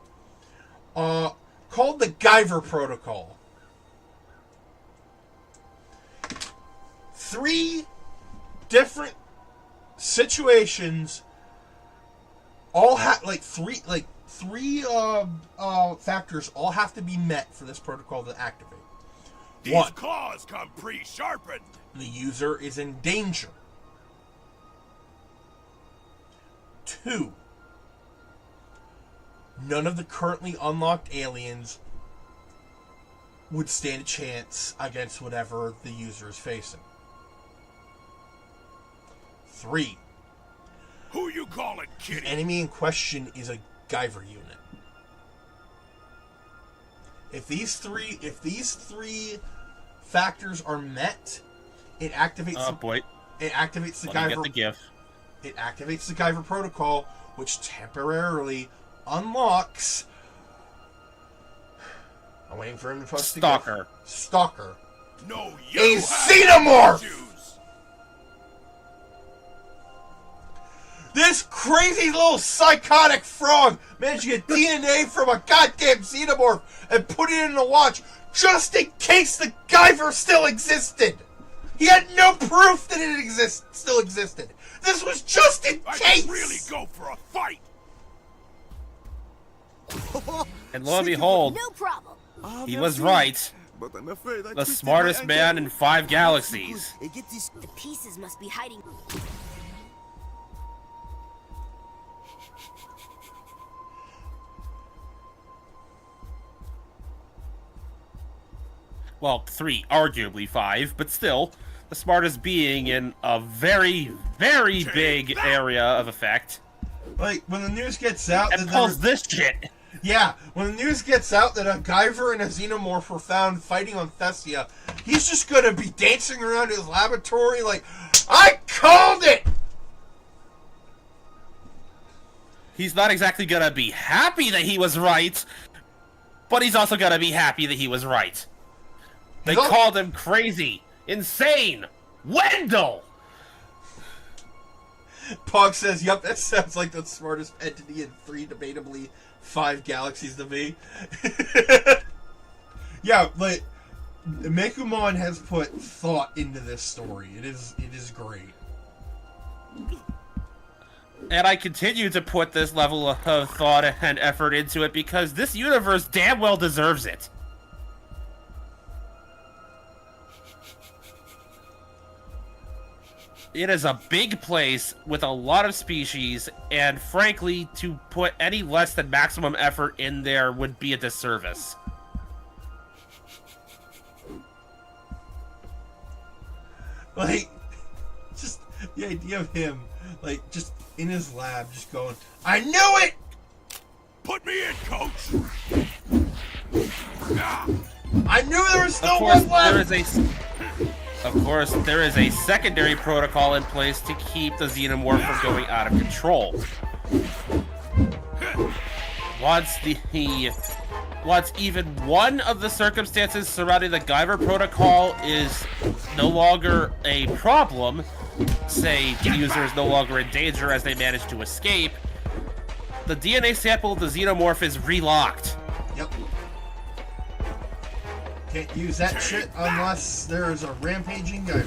B: called the Guyver Protocol. 3 different situations, all three factors all have to be met for this protocol to activate.
F: These
B: 1,
F: claws come pre-sharpened.
B: the user is in danger. 2, none of the currently unlocked aliens would stand a chance against whatever the user is facing. 3,
F: Who you calling,
B: the
F: kitty?
B: enemy in question is a Guyver unit. If these three factors are met, it activates.
A: Oh boy!
B: It activates the
A: Let me
B: Guyver.
A: get the GIF.
B: It activates the Guyver protocol, which temporarily unlocks. I'm waiting for him to post
A: Stalker.
B: the GIF. Stalker.
F: No,
B: A
F: you
B: xenomorph!
F: Choose.
B: This crazy little psychotic frog managed to get DNA from a goddamn xenomorph and put it in a watch just in case the Guyver still existed. He had no proof that it still existed. This was just in
F: I
B: case.
F: could really go for a fight.
A: And lo and behold,
E: No problem.
A: he was right.
G: But I'm afraid
A: The smartest man in 5 galaxies.
E: The pieces must be hiding.
A: Well, 3, arguably 5, but still, the smartest being in a very, very big area of effect.
B: Like, when the news gets out
A: And
B: that
A: pulls this shit.
B: Yeah, when the news gets out that a Guyver and a xenomorph were found fighting on Thessia, he's just gonna be dancing around his laboratory like, I called it!
A: He's not exactly gonna be happy that he was right, but he's also gonna be happy that he was right. They called him crazy, insane, Wendell!
B: Pog says, yep, that sounds like the smartest entity in 3, debatably 5 galaxies to me. Yeah, but Mekumon has put thought into this story. It is great.
A: And I continue to put this level of thought and effort into it because this universe damn well deserves it. It is a big place with a lot of species, and frankly, to put any less than maximum effort in there would be a disservice.
B: Like, just the idea of him, like, just in his lab, just going, I knew it!
F: Put me in, coach.
B: I knew there was still one left!
A: Of course, there is a secondary protocol in place to keep the xenomorph from going out of control. Once even one of the circumstances surrounding the Guyver protocol is no longer a problem, say the user is no longer in danger as they manage to escape, the DNA sample of the xenomorph is relocked.
B: Yep. Can't use that shit unless there is a rampaging guy.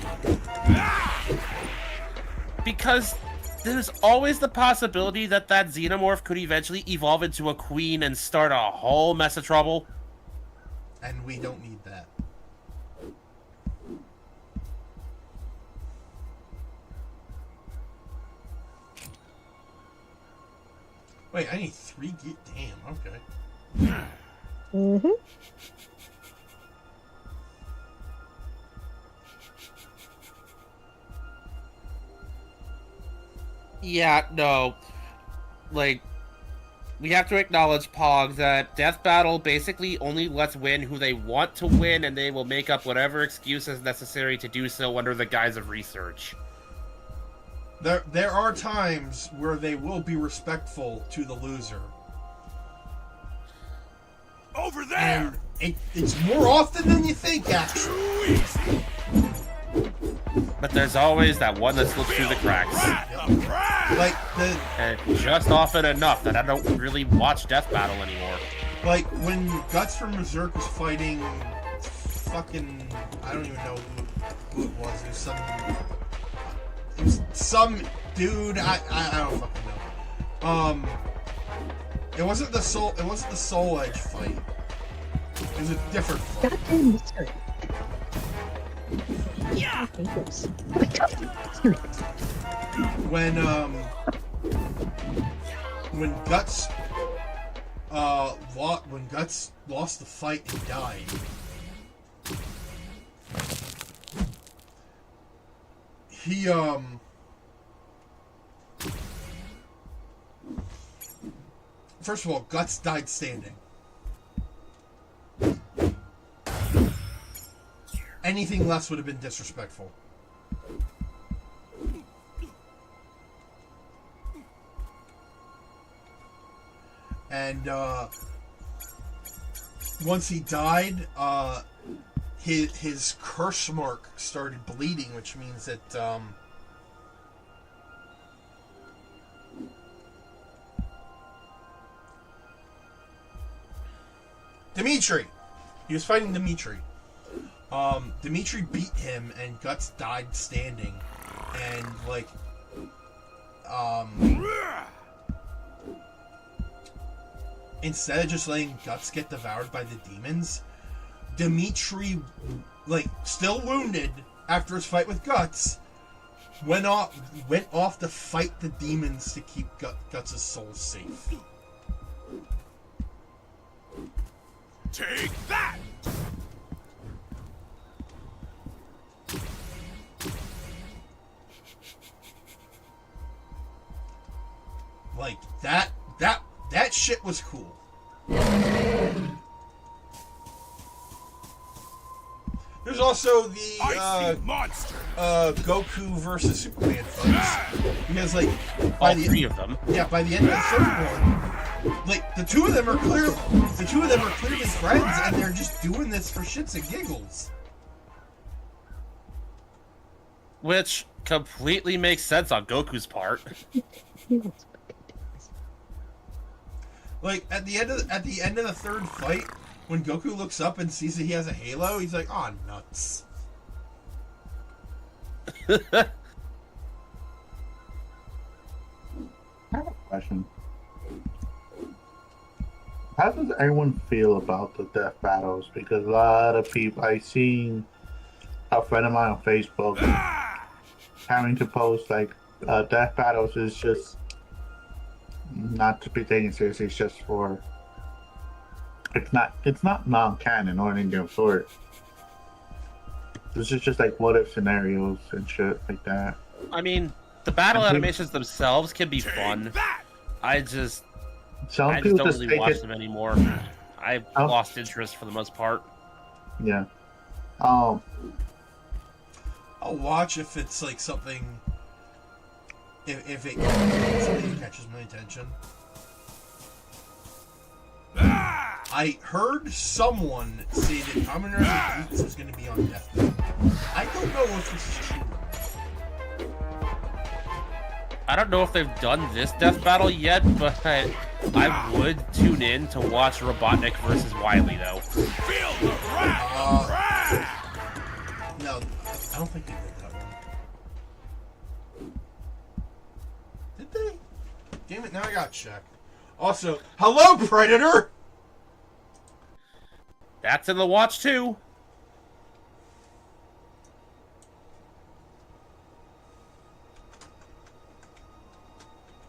A: Because there's always the possibility that that xenomorph could eventually evolve into a queen and start a whole mess of trouble.
B: And we don't need that. Wait, I need 3 gear. Damn, okay.
J: Mm-hmm.
A: Yeah, no. Like, we have to acknowledge, Pog, that Death Battle basically only lets win who they want to win, and they will make up whatever excuse is necessary to do so under the guise of research.
B: There are times where they will be respectful to the loser.
F: Over there!
B: And it's more often than you think, actually.
A: But there's always that one that slips through the cracks.
B: Like the
A: And just often enough that I don't really watch Death Battle anymore.
B: like when Guts from Berserk was fighting fucking I don't even know who it was. It was some dude. I don't fucking know. It wasn't the Soul Edge fight. It was a different fight.
J: Goddamn mystery.
B: Yeah. When Guts lost the fight and died, he first of all, Guts died standing. Anything less would have been disrespectful. And once he died, his curse mark started bleeding, which means that Dimitri. He was fighting Dimitri. Dimitri beat him, and Guts died standing, and like, instead of just letting Guts get devoured by the demons, Dimitri, like, still wounded after his fight with Guts, went off to fight the demons to keep Guts' soul safe.
F: Take that!
B: Like, that shit was cool. There's also the Goku versus Superman fights. Because like
A: all three of them.
B: Yeah, by the end of the third one, like the two of them are clearly friends, and they're just doing this for shits and giggles.
A: Which completely makes sense on Goku's part.
B: Like at the end of the third fight, when Goku looks up and sees that he has a halo, he's like, "Oh, nuts."
L: I have a question. How does everyone feel about the death battles? Because a lot of people, I seen a friend of mine on Facebook having to post like death battles is just not to be taken seriously. It's just for it's not non-canon or anything of sort. This is just like what if scenarios and shit like that.
A: I mean, the battle animations themselves can be fun. I just don't really watch them anymore. I've lost interest for the most part.
L: Yeah.
B: I'll watch if it's like something. If it something that catches my attention. I heard someone say that Kamen Rider Beats is going to be on Death Note. I don't know if this is true.
A: I don't know if they've done this death battle yet, but I would tune in to watch Robotnik versus Wily, though.
D: Feel the wrath!
B: No, I don't think they did that one. Did they? Damn it, now I gotta check. Also, hello, Predator!
A: That's in the watch, too.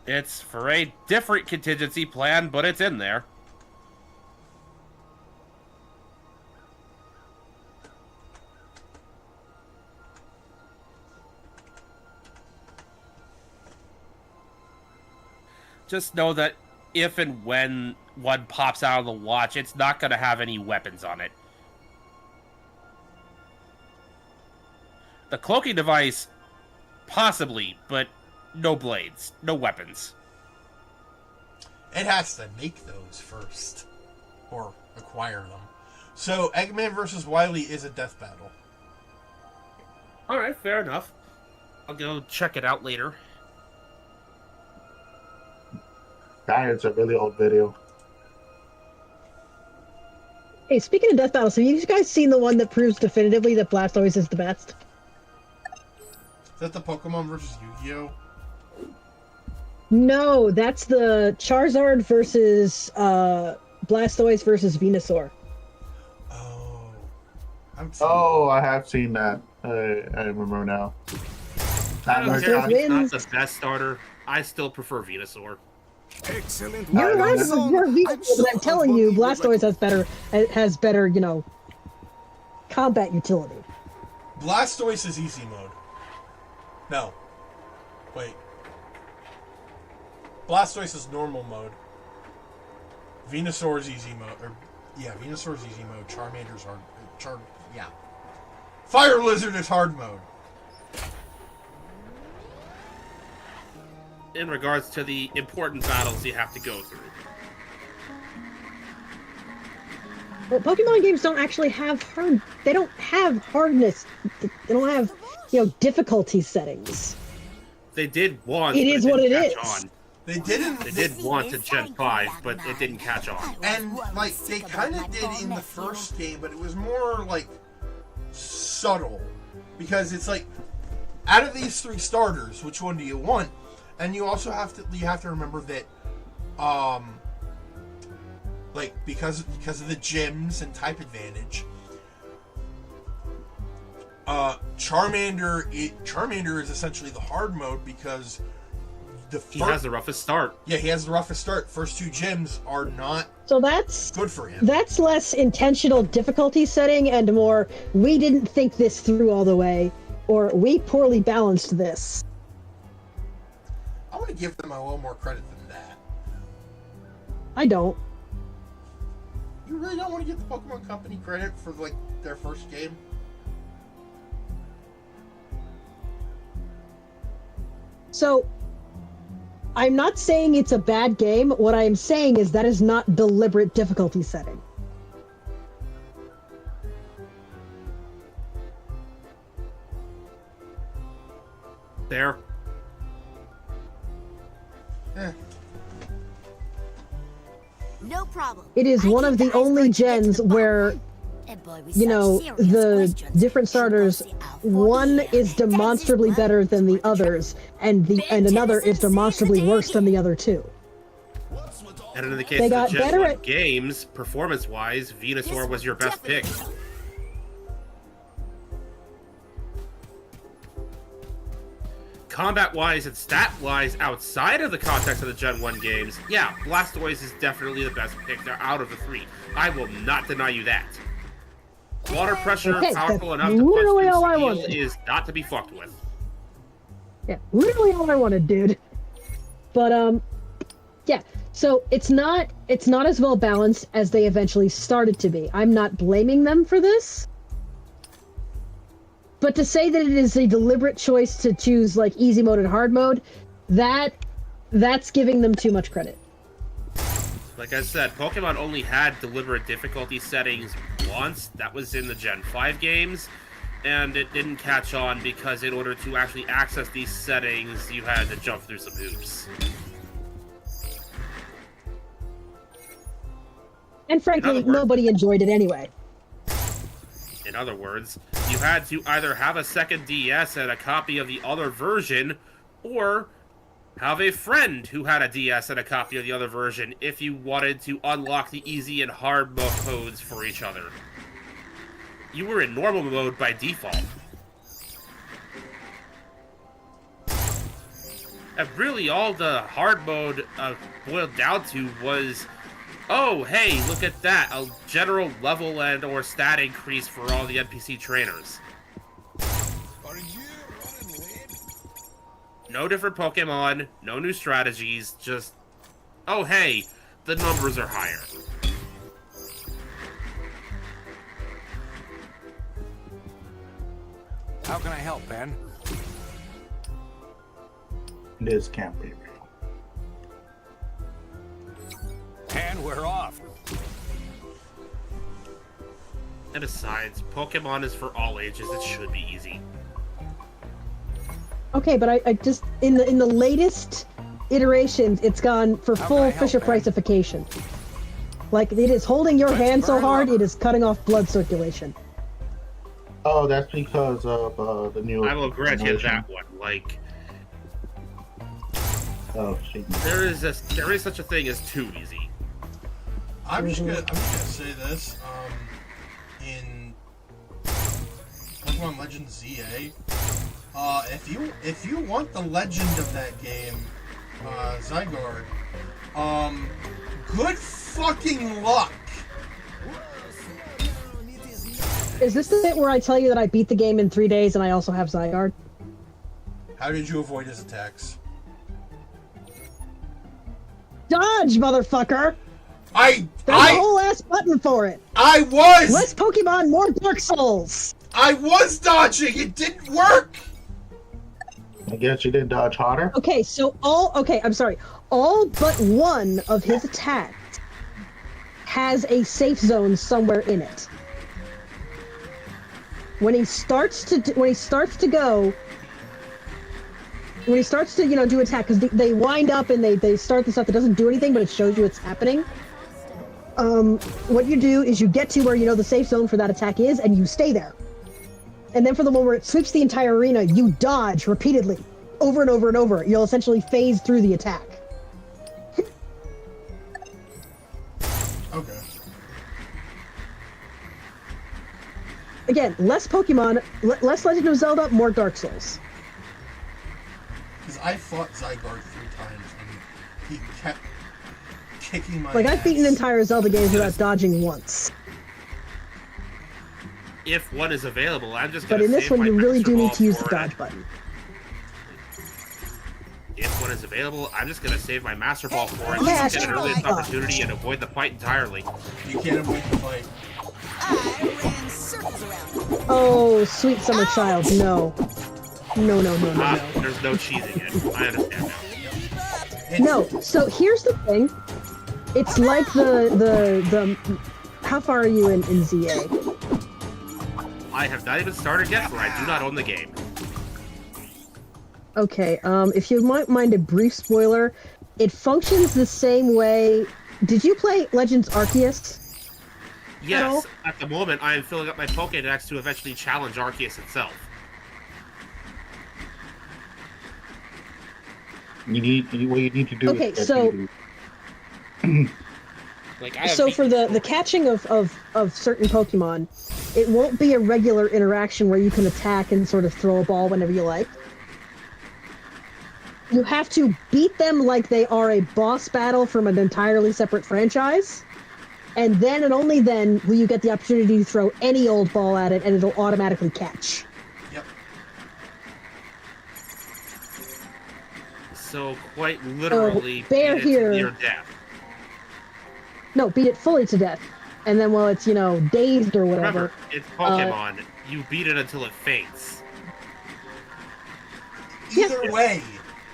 A: It's for a different contingency plan, but it's in there. Just know that if and when one pops out of the watch, it's not going to have any weapons on it. The cloaking device, possibly, but no blades, no weapons.
B: It has to make those first. Or acquire them. So, Eggman versus Wily is a death battle.
A: Alright, fair enough. I'll go check it out later.
L: That is a really old video.
J: Hey, speaking of death battles, have you guys seen the one that proves definitively that Blastoise is the best?
B: Is that the Pokemon versus Yu-Gi-Oh?
J: No, that's the Charizard versus Blastoise versus Venusaur.
B: Oh,
L: I have seen that. I remember now.
A: I don't
L: That
A: care if it's not
J: wins.
A: the best starter. I still prefer Venusaur.
C: Excellent
J: You're
C: work,
J: right,
C: son.
J: you're Venusaur, but I'm telling you,
C: unbelievable.
J: Blastoise has better, you know, combat utility.
B: Blastoise is easy mode. No. Wait. Blastoise is normal mode. Venusaur's easy mode. Venusaur's easy mode. Charmander's hard. Yeah. Fire Lizard is hard mode.
A: In regards to the important battles you have to go through.
J: Well, Pokemon games don't actually have they don't have hardness. They don't have, you know, difficulty settings.
A: They did once.
J: It
A: but
J: is what it
A: didn't
J: is.
A: catch on.
B: They didn't.
A: They did once in Gen 5, but it didn't catch on.
B: And, like, they kind of did in the first game, but it was more, like, subtle. Because it's like, out of these three starters, which one do you want? And you also have to remember that, like, because of the gyms and type advantage, Charmander is essentially the hard mode because
A: he has the roughest start.
B: Yeah, he has the roughest start. First two gyms are not
J: So that's
B: good for him.
J: That's less intentional difficulty setting and more, we didn't think this through all the way, or we poorly balanced this.
B: I want to give them a little more credit than that.
J: I don't.
B: You really don't want to give the Pokemon Company credit for, like, their first game?
J: So, I'm not saying it's a bad game. What I'm saying is that is not deliberate difficulty setting.
A: There.
E: No problem.
J: It is one of the only gens where, you know, the different starters, one is demonstrably better than the others, and another is demonstrably worse than the other two.
A: And in the case
J: They
A: of the
J: got
A: Gen
J: better
A: 1
J: at-
A: games, performance-wise, Venusaur was your best pick. Combat-wise and stat-wise, outside of the context of the Gen 1 games, yeah, Blastoise is definitely the best pick. They're out of the three. I will not deny you that. Water pressure,
J: Okay,
A: powerful
J: that's
A: enough to
J: literally
A: punch
J: all I
A: through
J: wanted.
A: steel, is not to be fucked with.
J: Yeah, literally all I wanted, dude. But yeah. So it's not as well balanced as they eventually started to be. I'm not blaming them for this. But to say that it is a deliberate choice to choose like easy mode and hard mode, that's giving them too much credit.
A: Like I said, Pokemon only had deliberate difficulty settings once. That was in the Gen 5 games. and it didn't catch on because in order to actually access these settings, you had to jump through some hoops.
J: And frankly, nobody enjoyed it anyway.
A: In other words, you had to either have a second DS and a copy of the other version, or have a friend who had a DS and a copy of the other version if you wanted to unlock the easy and hard modes for each other. You were in normal mode by default. And really all the hard mode boiled down to was, oh, hey, look at that, a general level and or stat increase for all the NPC trainers.
C: Are you running late?
A: No different Pokemon, no new strategies, just, oh, hey, the numbers are higher.
M: How can I help, Ben?
L: This can't be real.
M: And we're off.
A: And besides, Pokemon is for all ages, it should be easy.
J: Okay, but I just in the latest iterations, it's gone for full Fisher-Priceification. Like it is holding your hand so hard, it is cutting off blood circulation.
L: Oh, that's because of the new.
A: I will grant you that one. Like,
L: oh, shit.
A: there is such a thing as too easy.
B: I'm just gonna say this. In Pokemon Legends ZA, if you want the legend of that game, Zygarde, good fucking luck.
J: Is this the bit where I tell you that I beat the game in 3 days and I also have Zygarde?
B: How did you avoid his attacks?
J: Dodge, motherfucker! There's a whole ass button for it.
B: I was!
J: Less Pokemon, more Dark Souls!
B: I was dodging! It didn't work!
L: I guess you didn't dodge harder?
J: Okay, so I'm sorry. All but one of his attacks has a safe zone somewhere in it. When he starts to do attack, because they wind up and they start the stuff that doesn't do anything, but it shows you it's happening. What you do is you get to where you know the safe zone for that attack is, and you stay there. And then for the one where it sweeps the entire arena, you dodge repeatedly, over and over and over. You'll essentially phase through the attack.
B: Okay.
J: Again, less Pokemon, less Legend of Zelda, more Dark Souls.
B: Because I fought Zygarde 3 times, and he kept kicking my
J: Like,
B: ass.
J: I've beaten entire Zelda games without dodging once.
A: If one is available, I'm just
J: But
A: gonna
J: in this
A: save
J: one,
A: my
J: you really
A: Master
J: do need
A: Ball
J: to use the
A: for
J: dodge button.
A: If one is available, I'm just gonna save my Master Ball for it,
J: Yeah,
A: get an
J: sure.
A: earliest opportunity, and avoid the fight entirely.
B: You can't avoid the fight.
J: Oh, sweet summer child, no. No.
A: There's no cheesing it. I understand now.
J: No, so here's the thing. It's like the how far are you in ZA?
A: I have not even started yet, for I do not own the game.
J: Okay, if you might mind a brief spoiler, it functions the same way. Did you play Legends Arceus?
A: Yes, at the moment I am filling up my Pokédex to eventually challenge Arceus itself.
L: What you need to do.
J: Okay, so for the catching of certain Pokemon, it won't be a regular interaction where you can attack and sort of throw a ball whenever you like. You have to beat them like they are a boss battle from an entirely separate franchise, and then and only then will you get the opportunity to throw any old ball at it and it'll automatically catch.
B: Yep.
A: So quite literally,
J: Bear
A: beat it
J: here.
A: to near death.
J: No, beat it fully to death. And then while it's, dazed or whatever.
A: Remember, it's Pokemon. You beat it until it faints.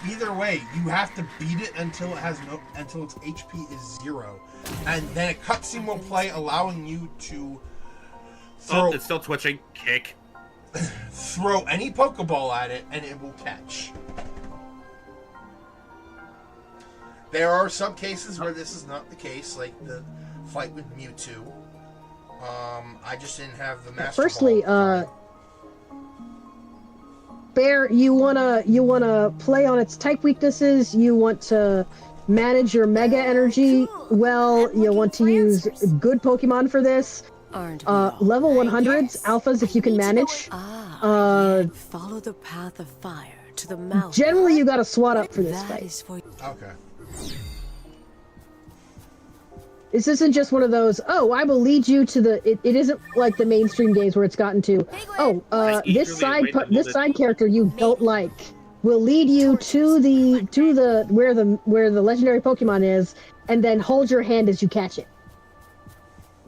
B: Either way, you have to beat it until its HP is 0, and then a cutscene will play, allowing you to throw.
A: Oh, it's still twitching. Kick.
B: throw any Pokeball at it and it will catch. There are some cases where this is not the case, like the fight with Mewtwo. I just didn't have the Master
J: Firstly,
B: Ball.
J: Bear, you wanna play on its type weaknesses. You want to manage your Mega Energy. Well, you want to use good Pokemon for this. Level 100s, alphas if you can manage.
N: Follow the path of fire to the mouth.
J: Generally, you gotta swat up for this fight.
B: Okay.
J: This isn't just one of those, oh, I will lead you to the... It isn't like the mainstream games where it's gotten to, this side character you don't like will lead you to the where the legendary Pokemon is, and then hold your hand as you catch it.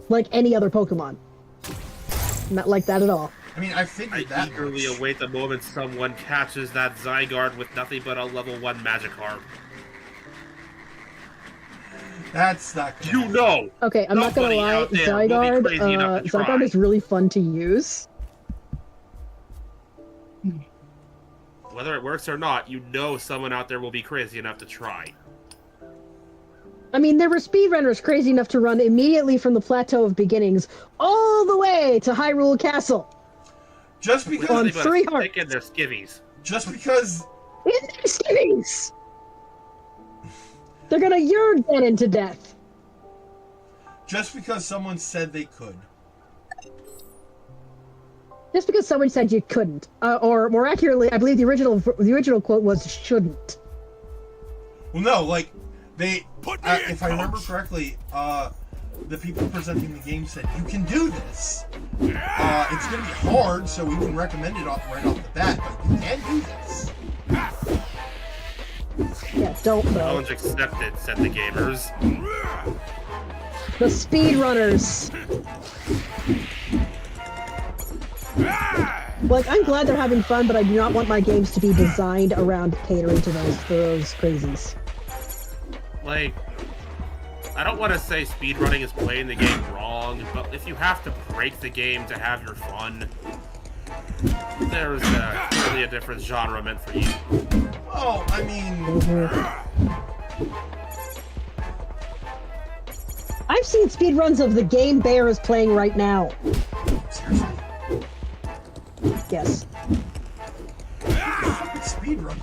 J: Like any other Pokemon. Not like that at all.
B: I mean, I figured that
A: eagerly await the moment someone catches that Zygarde with nothing but a level 1 Magikarp.
B: That's not good.
A: You know!
J: Okay, I'm not gonna lie, Zygarde is really fun to use.
A: Whether it works or not, you know someone out there will be crazy enough to try.
J: I mean, there were speedrunners crazy enough to run immediately from the Plateau of Beginnings all the way to Hyrule Castle.
B: Just because...
J: On 3 hearts.
A: In their skivvies.
B: Just because...
J: In their skivvies! They're gonna yearn Ganon to death.
B: Just because someone said they could.
J: Just because someone said you couldn't, or more accurately, I believe the original quote was "shouldn't."
B: Well, no, like they, if I remember correctly, the people presenting the game said you can do this. It's gonna be hard, so we wouldn't recommend it right off the bat, but you can do this.
J: Yeah, don't though.
A: Challenge accepted, said the gamers.
J: The speedrunners. Like, I'm glad they're having fun, but I do not want my games to be designed around catering to those crazies.
A: Like, I don't want to say speedrunning is playing the game wrong, but if you have to break the game to have your fun, there's clearly a different genre meant for you.
B: Oh, I mean...
J: I've seen speedruns of the game Bear is playing right now.
B: Seriously?
J: Yes.
B: Speedrun,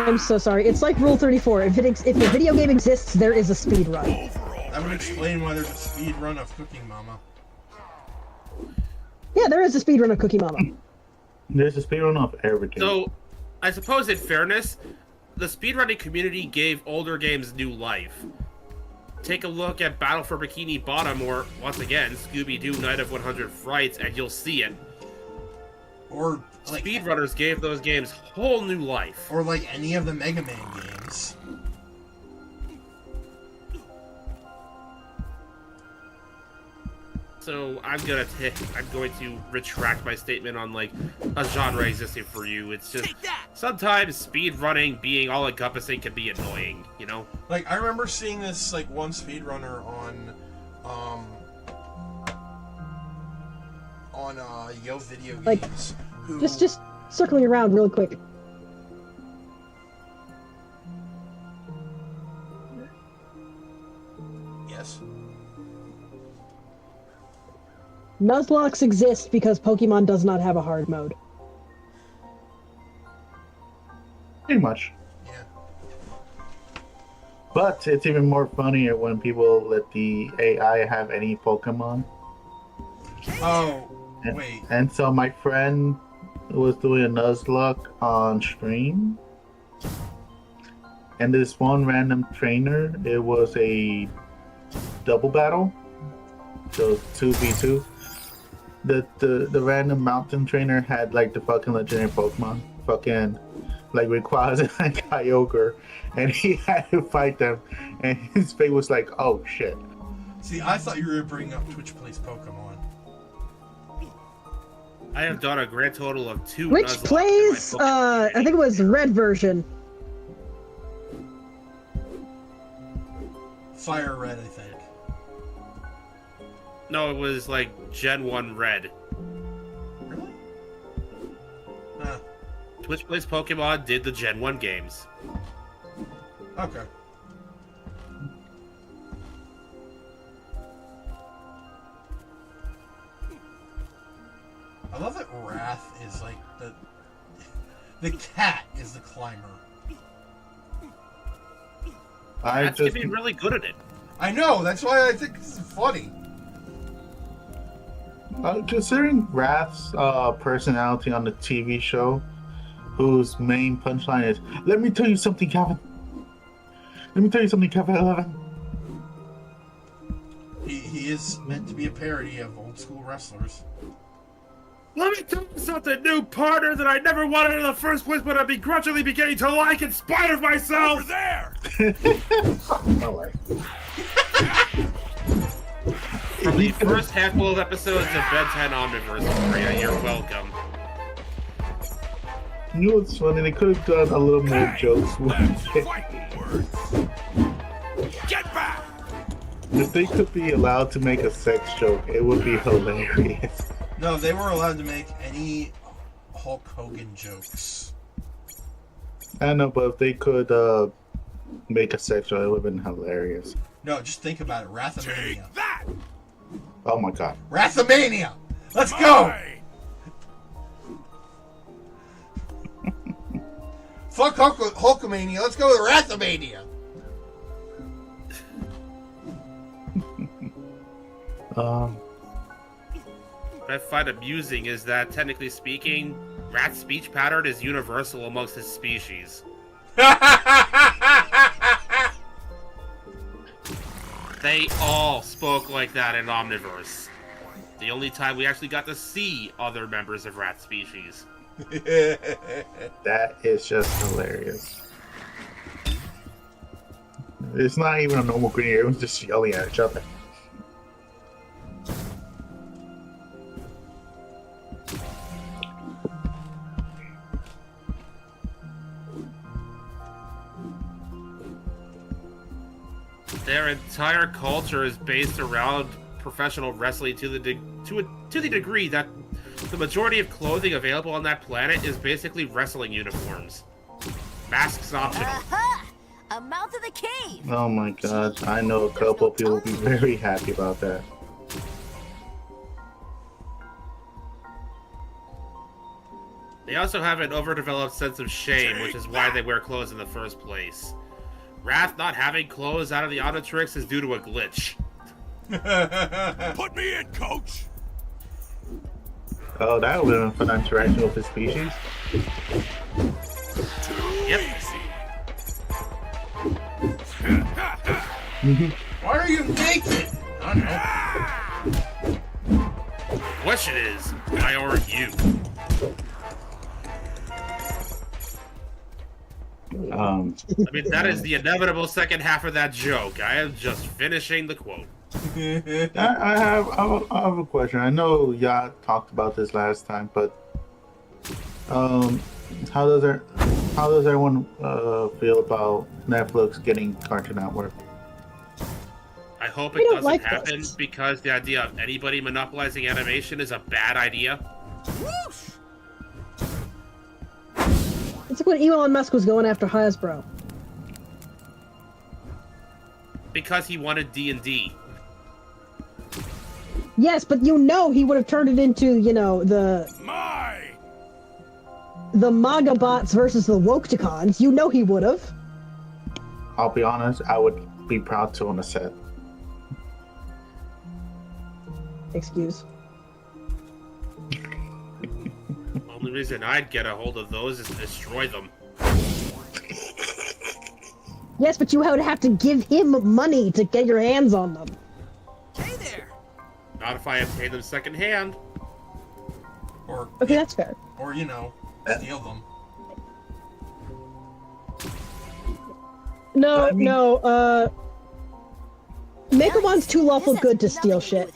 J: I'm so sorry. It's like Rule 34. If the video game exists, there is a speedrun.
B: That would explain why there's a speedrun of Cooking Mama.
J: Yeah, there is a speedrun of Cookie Mama.
L: There's a speedrun of everything.
A: So, I suppose in fairness, the speedrunning community gave older games new life. Take a look at Battle for Bikini Bottom or, once again, Scooby-Doo Night of 100 Frights, and you'll see it.
B: Or, like...
A: Speedrunners gave those games whole new life.
B: Or like any of the Mega Man games.
A: So I'm going to retract my statement on like a genre existing for you. It's just sometimes speedrunning being all encompassing can be annoying, you know?
B: Like I remember seeing this like one speedrunner on Yo Video Games.
J: Like,
B: who...
J: just circling around real quick.
B: Yes.
J: Nuzlocke exist because Pokemon does not have a hard mode.
L: Pretty much.
B: Yeah.
L: But it's even more funnier when people let the AI have any Pokemon.
B: Oh, wait.
L: And so my friend was doing a Nuzlocke on stream. And this one random trainer, it was a double battle. So 2v2. The random mountain trainer had like the fucking legendary Pokemon. Fucking like Rayquaza and Kyogre. And he had to fight them. And his face was like, oh shit.
B: See, I thought you were bringing up Twitch Plays Pokemon.
A: I have done a grand total of 2
J: Which
A: Nuzlocke
J: plays, I think it was red version.
B: Fire Red, I think.
A: No, it was like Gen 1 Red.
B: Really? Huh.
A: Twitch Plays Pokemon did the Gen 1 games.
B: Okay. I love that Wrath is like the cat is the climber.
A: That's gonna be really good at it.
B: I know, that's why I think this is funny.
L: Considering Wrath's personality on the TV show, whose main punchline is, "Let me tell you something, Calvin. Let me tell you something, Calvin 11."
B: He is meant to be a parody of old school wrestlers.
A: Let me tell you something, new partner that I never wanted in the first place, but I'm begrudgingly beginning to like in spite of myself.
D: Over there!
L: No way.
A: From the first handful of episodes of Ben 10 Omniverse, Maria, you're welcome.
L: You know what's funny? They could have done a little more jokes with it.
D: Get back!
L: If they could be allowed to make a sex joke, it would be hilarious.
B: No, they were allowed to make any Hulk Hogan jokes.
L: I know, but if they could make a sex joke, it would have been hilarious.
B: No, just think about it. Wrathomania.
L: Oh my god.
B: Wrathomania! Let's go! Fuck Hulkamania, let's go with Wrathomania!
A: What I find amusing is that, technically speaking, Rat's speech pattern is universal amongst his species. They all spoke like that in Omniverse. The only time we actually got to see other members of Rat species.
L: That is just hilarious. It's not even a normal greeting, everyone's just yelling at each other.
A: Their entire culture is based around professional wrestling to the degree that the majority of clothing available on that planet is basically wrestling uniforms. Masks optional.
E: Aha! A mouth of the cave!
L: Oh my god, I know a couple of people will be very happy about that.
A: They also have an overdeveloped sense of shame, which is why they wear clothes in the first place. Wrath not having clothes out of the Omnitrix is due to a glitch.
D: Put me in, coach!
L: Oh, that would have been a fun interaction with his species.
A: Yep.
B: Why are you naked? I don't know.
A: Question is, why aren't you? I mean, that is the inevitable second half of that joke. I am just finishing the quote.
L: I have a question. I know y'all talked about this last time, but how does everyone feel about Netflix getting Cartoon Network?
A: I hope it doesn't happen because the idea of anybody monopolizing animation is a bad idea.
J: It's like when Elon Musk was going after Hasbro.
A: Because he wanted D&D.
J: Yes, but you know he would have turned it into, you know, the MAGA bots versus the Woketacons. You know he would have.
L: I'll be honest, I would be proud to on a set.
J: Excuse.
A: The only reason I'd get a hold of those is to destroy them.
J: Yes, but you would have to give him money to get your hands on them.
G: Hey there!
A: Not if I obtain them secondhand.
B: Or
J: okay, that's fair.
B: Or, you know, steal them.
J: No, Megamon's too lawful good to steal shit.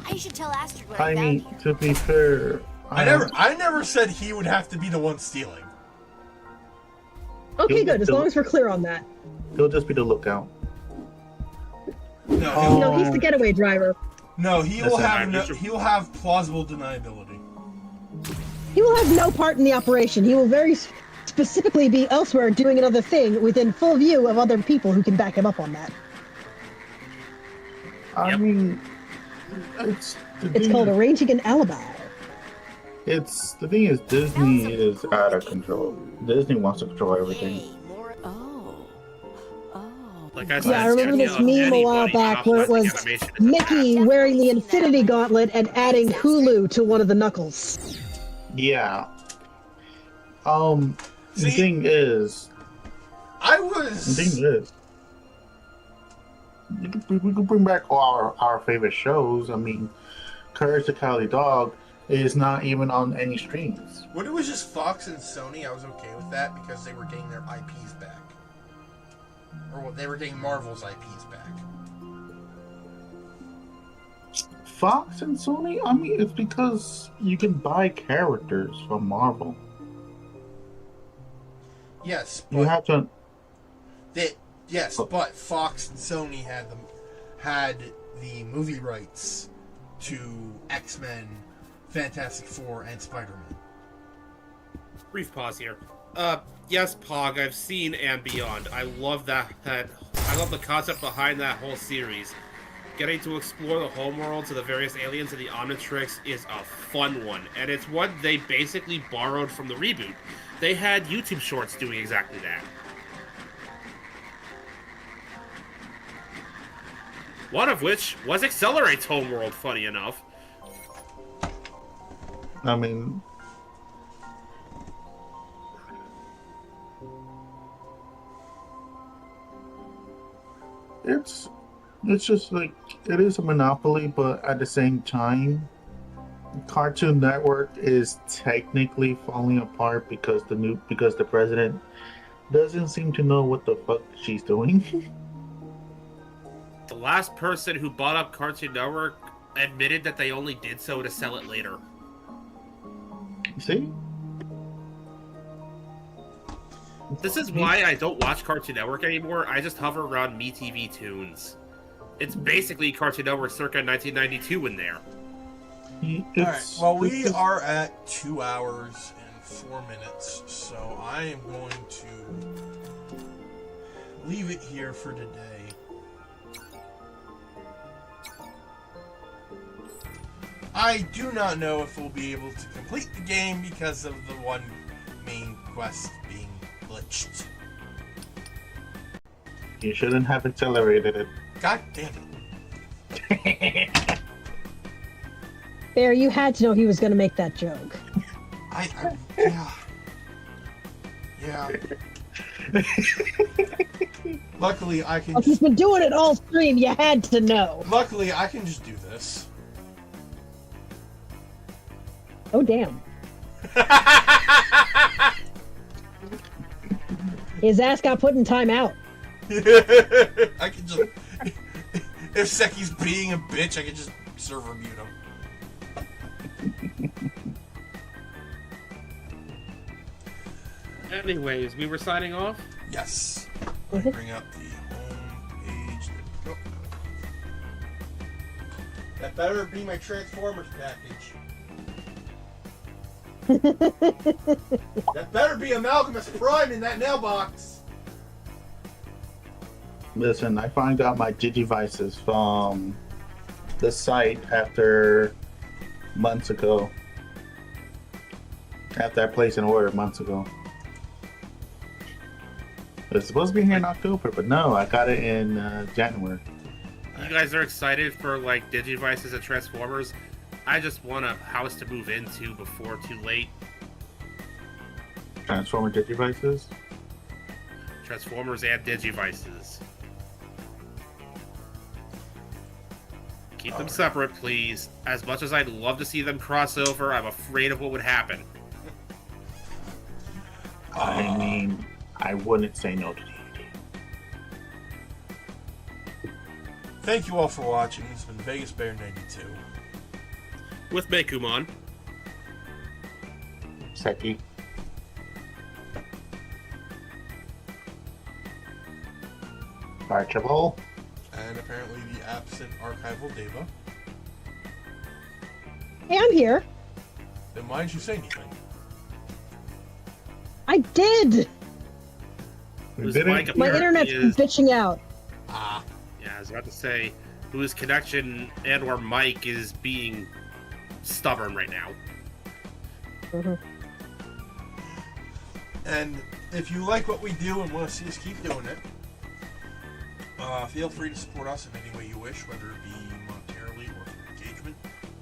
E: I should tell Astrid what
L: I mean, to be fair,
B: I never said he would have to be the one stealing.
J: Okay, good. As long as we're clear on that.
L: He'll just be the lookout.
J: No, he's the getaway driver.
B: No, he will
L: Listen,
B: he will have plausible deniability.
J: He will have no part in the operation. He will very specifically be elsewhere doing another thing within full view of other people who can back him up on that.
L: I mean, it's
J: called arranging an alibi.
L: It's the thing is Disney is out of control. Disney wants to control everything.
A: Like I said,
J: Yeah, I remember this meme a while back where it was Mickey wearing the Infinity Gauntlet and adding Hulu to one of the knuckles.
L: Yeah. The thing is, we could bring back all our favorite shows. I mean, Courage the Cowardly Dog is not even on any streams.
B: When it was just Fox and Sony, I was okay with that because they were getting their IPs back. Or they were getting Marvel's IPs back.
L: Fox and Sony? I mean, it's because you can buy characters from Marvel.
B: Yes,
L: but... You have to...
B: but Fox and Sony had the movie rights to X-Men, Fantastic Four, and Spider-Man.
A: Brief pause here. Yes, Pog, I've seen and Beyond. I love that. I love the concept behind that whole series. Getting to explore the homeworlds of the various aliens in the Omnitrix is a fun one, and it's one they basically borrowed from the reboot. They had YouTube shorts doing exactly that. One of which was XLR8's homeworld, funny enough.
L: I mean... It's just like, it is a monopoly, but at the same time, Cartoon Network is technically falling apart because the president doesn't seem to know what the fuck she's doing.
A: The last person who bought up Cartoon Network admitted that they only did so to sell it later.
L: See?
A: This is why I don't watch Cartoon Network anymore. I just hover around MeTV Tunes. It's basically Cartoon Network circa 1992 in there.
B: Alright, well, we are at 2 hours and 4 minutes, so I am going to leave it here for today. I do not know if we'll be able to complete the game because of the one main quest being glitched.
L: You shouldn't have accelerated it.
B: God damn it.
J: Bear, you had to know he was going to make that joke.
B: Yeah. Luckily, I can...
J: Well, he's been doing it all stream, you had to know.
B: Luckily, I can just do this.
J: Oh, damn. His ass got put in timeout.
B: I can just... If Seki's being a bitch, I can just server mute him.
A: Anyways, we were signing off?
B: Yes. Let me bring up the home page. There we go. That better be my Transformers package. That better be Amalgamus Prime in that mailbox.
L: Listen, I finally got my Digivices from the site after months ago. After I placed an order months ago. It was supposed to be here in October, but no, I got it in January.
A: You guys are excited for, like, Digivices and Transformers? I just want a house to move into before too late.
L: Transformer Digivices?
A: Transformers and Digivices. Keep them separate, please. As much as I'd love to see them cross over, I'm afraid of what would happen.
L: I mean, I wouldn't say no to the idea.
B: Thank you all for watching. This has been Vegas Bear 92.
A: With Meikumon.
L: Seki. Archibald.
B: And apparently the absent archival Deva.
J: Hey, I'm here.
B: Then why didn't you say anything?
J: I did.
A: Whose
L: Did it?
A: mic
J: My
A: apparently
J: internet's been
A: is,
J: bitching out.
A: yeah, I was about to say, whose connection and or mic is being stubborn right now.
B: And if you like what we do and want to see us keep doing it, feel free to support us in any way you wish, whether it be monetarily or through engagement.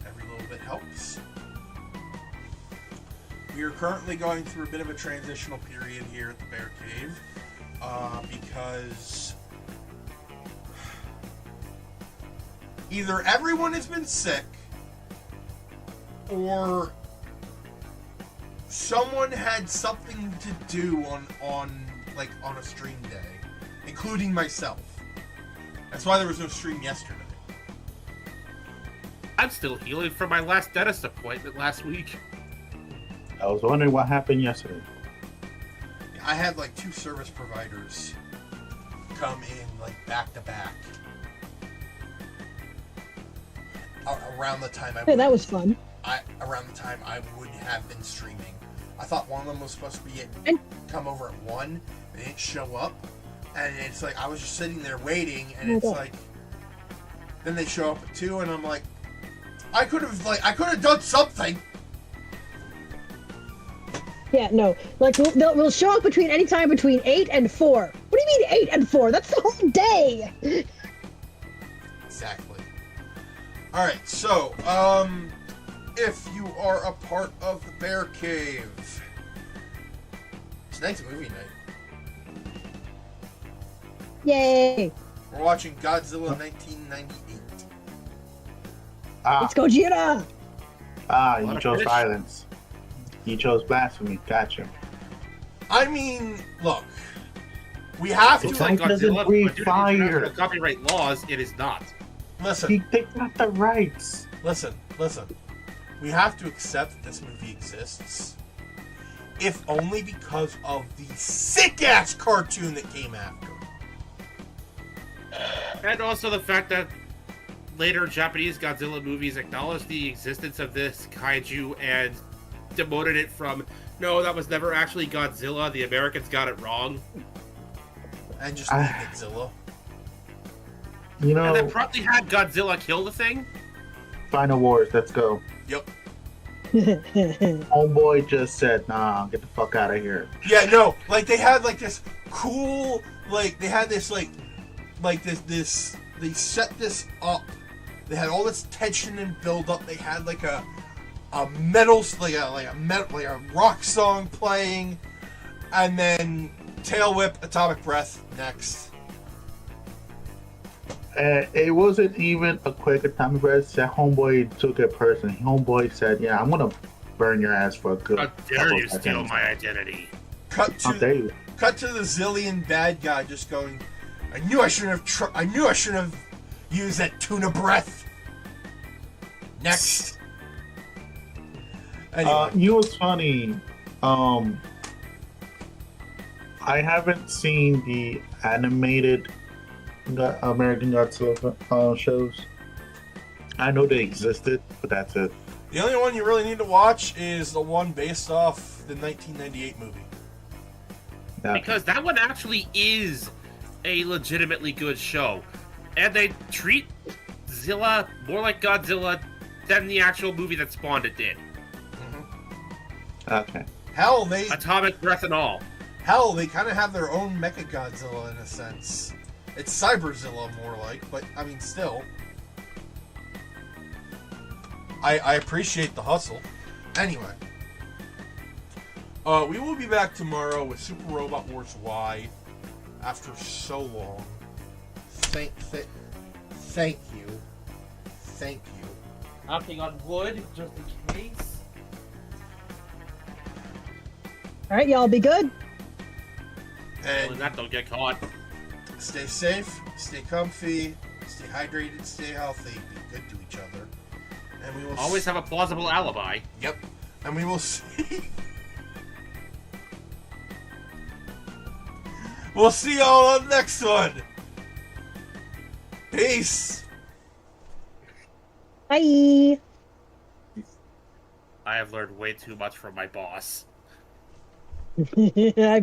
B: Every little bit helps. We are currently going through a bit of a transitional period here at the Bear Cave because either everyone has been sick or someone had something to do on a stream day, including myself. That's why there was no stream yesterday.
A: I'm still healing from my last dentist appointment last week.
L: I was wondering what happened yesterday.
B: I had like 2 service providers come in like back to back around the time
J: Hey, that was fun.
B: around the time I would have been streaming. I thought one of them was supposed to be come over at 1. They didn't show up, and it's like I was just sitting there waiting, and it's like then they show up at 2, and I'm like, I could have done something.
J: Yeah, no. Like, we'll show up between any time between 8 and 4. What do you mean 8 and 4? That's the whole day!
B: Exactly. Alright, so, if you are a part of the Bear Cave, tonight's movie night.
J: Yay!
B: We're watching Godzilla 1998.
J: Let's go, Gina!
L: You chose violence. You chose blasphemy. Gotcha.
B: I mean, look, we have to.
A: It's like
L: doesn't
A: Godzilla,
L: breathe
A: but due to
L: fire.
A: international copyright laws, it is not.
B: Listen.
L: They got the rights.
B: Listen. We have to accept that this movie exists, if only because of the sick-ass cartoon that came after.
A: And also the fact that later Japanese Godzilla movies acknowledged the existence of this kaiju and demoted it from, no, that was never actually Godzilla, the Americans got it wrong.
B: And just made Godzilla.
L: You know,
A: And then promptly had Godzilla kill the thing?
L: Final Wars, let's go.
B: Yep.
L: Homeboy just said, nah, get the fuck out of here.
B: Yeah, no, like they had like this cool, like they had this like this they set this up. They had all this tension and build up. They had like a metal, like a rock song playing, and then Tail Whip, Atomic Breath next.
L: It wasn't even a quick Atomic Breath. That homeboy took it personally. Homeboy said, yeah, I'm gonna burn your ass for a good.
A: How dare you steal my identity?
B: Cut to the Zillion bad guy just going, I knew I shouldn't have used that tuna breath. Next. Anyway.
L: You know what's funny? I haven't seen the animated American Godzilla shows. I know they existed, but that's it.
B: The only one you really need to watch is the one based off the 1998 movie.
A: Because that one actually is a legitimately good show. And they treat Zilla more like Godzilla than the actual movie that spawned it did.
L: Okay.
B: Hell, they...
A: Atomic Breath and all.
B: Hell, they kind of have their own Mecha Godzilla in a sense. It's Cyberzilla more like, but I mean, still. I appreciate the hustle. Anyway. We will be back tomorrow with Super Robot Wars Y after so long. Thank you. Thank you.
A: Knocking on wood, just in case.
J: Alright, y'all be good.
B: And
A: that don't get caught.
B: Stay safe, stay comfy, stay hydrated, stay healthy, be good to each other. And we will
A: always have a plausible alibi.
B: Yep. And we will see. We'll see y'all on the next one. Peace.
J: Bye.
L: Peace.
A: I have learned way too much from my boss.
J: I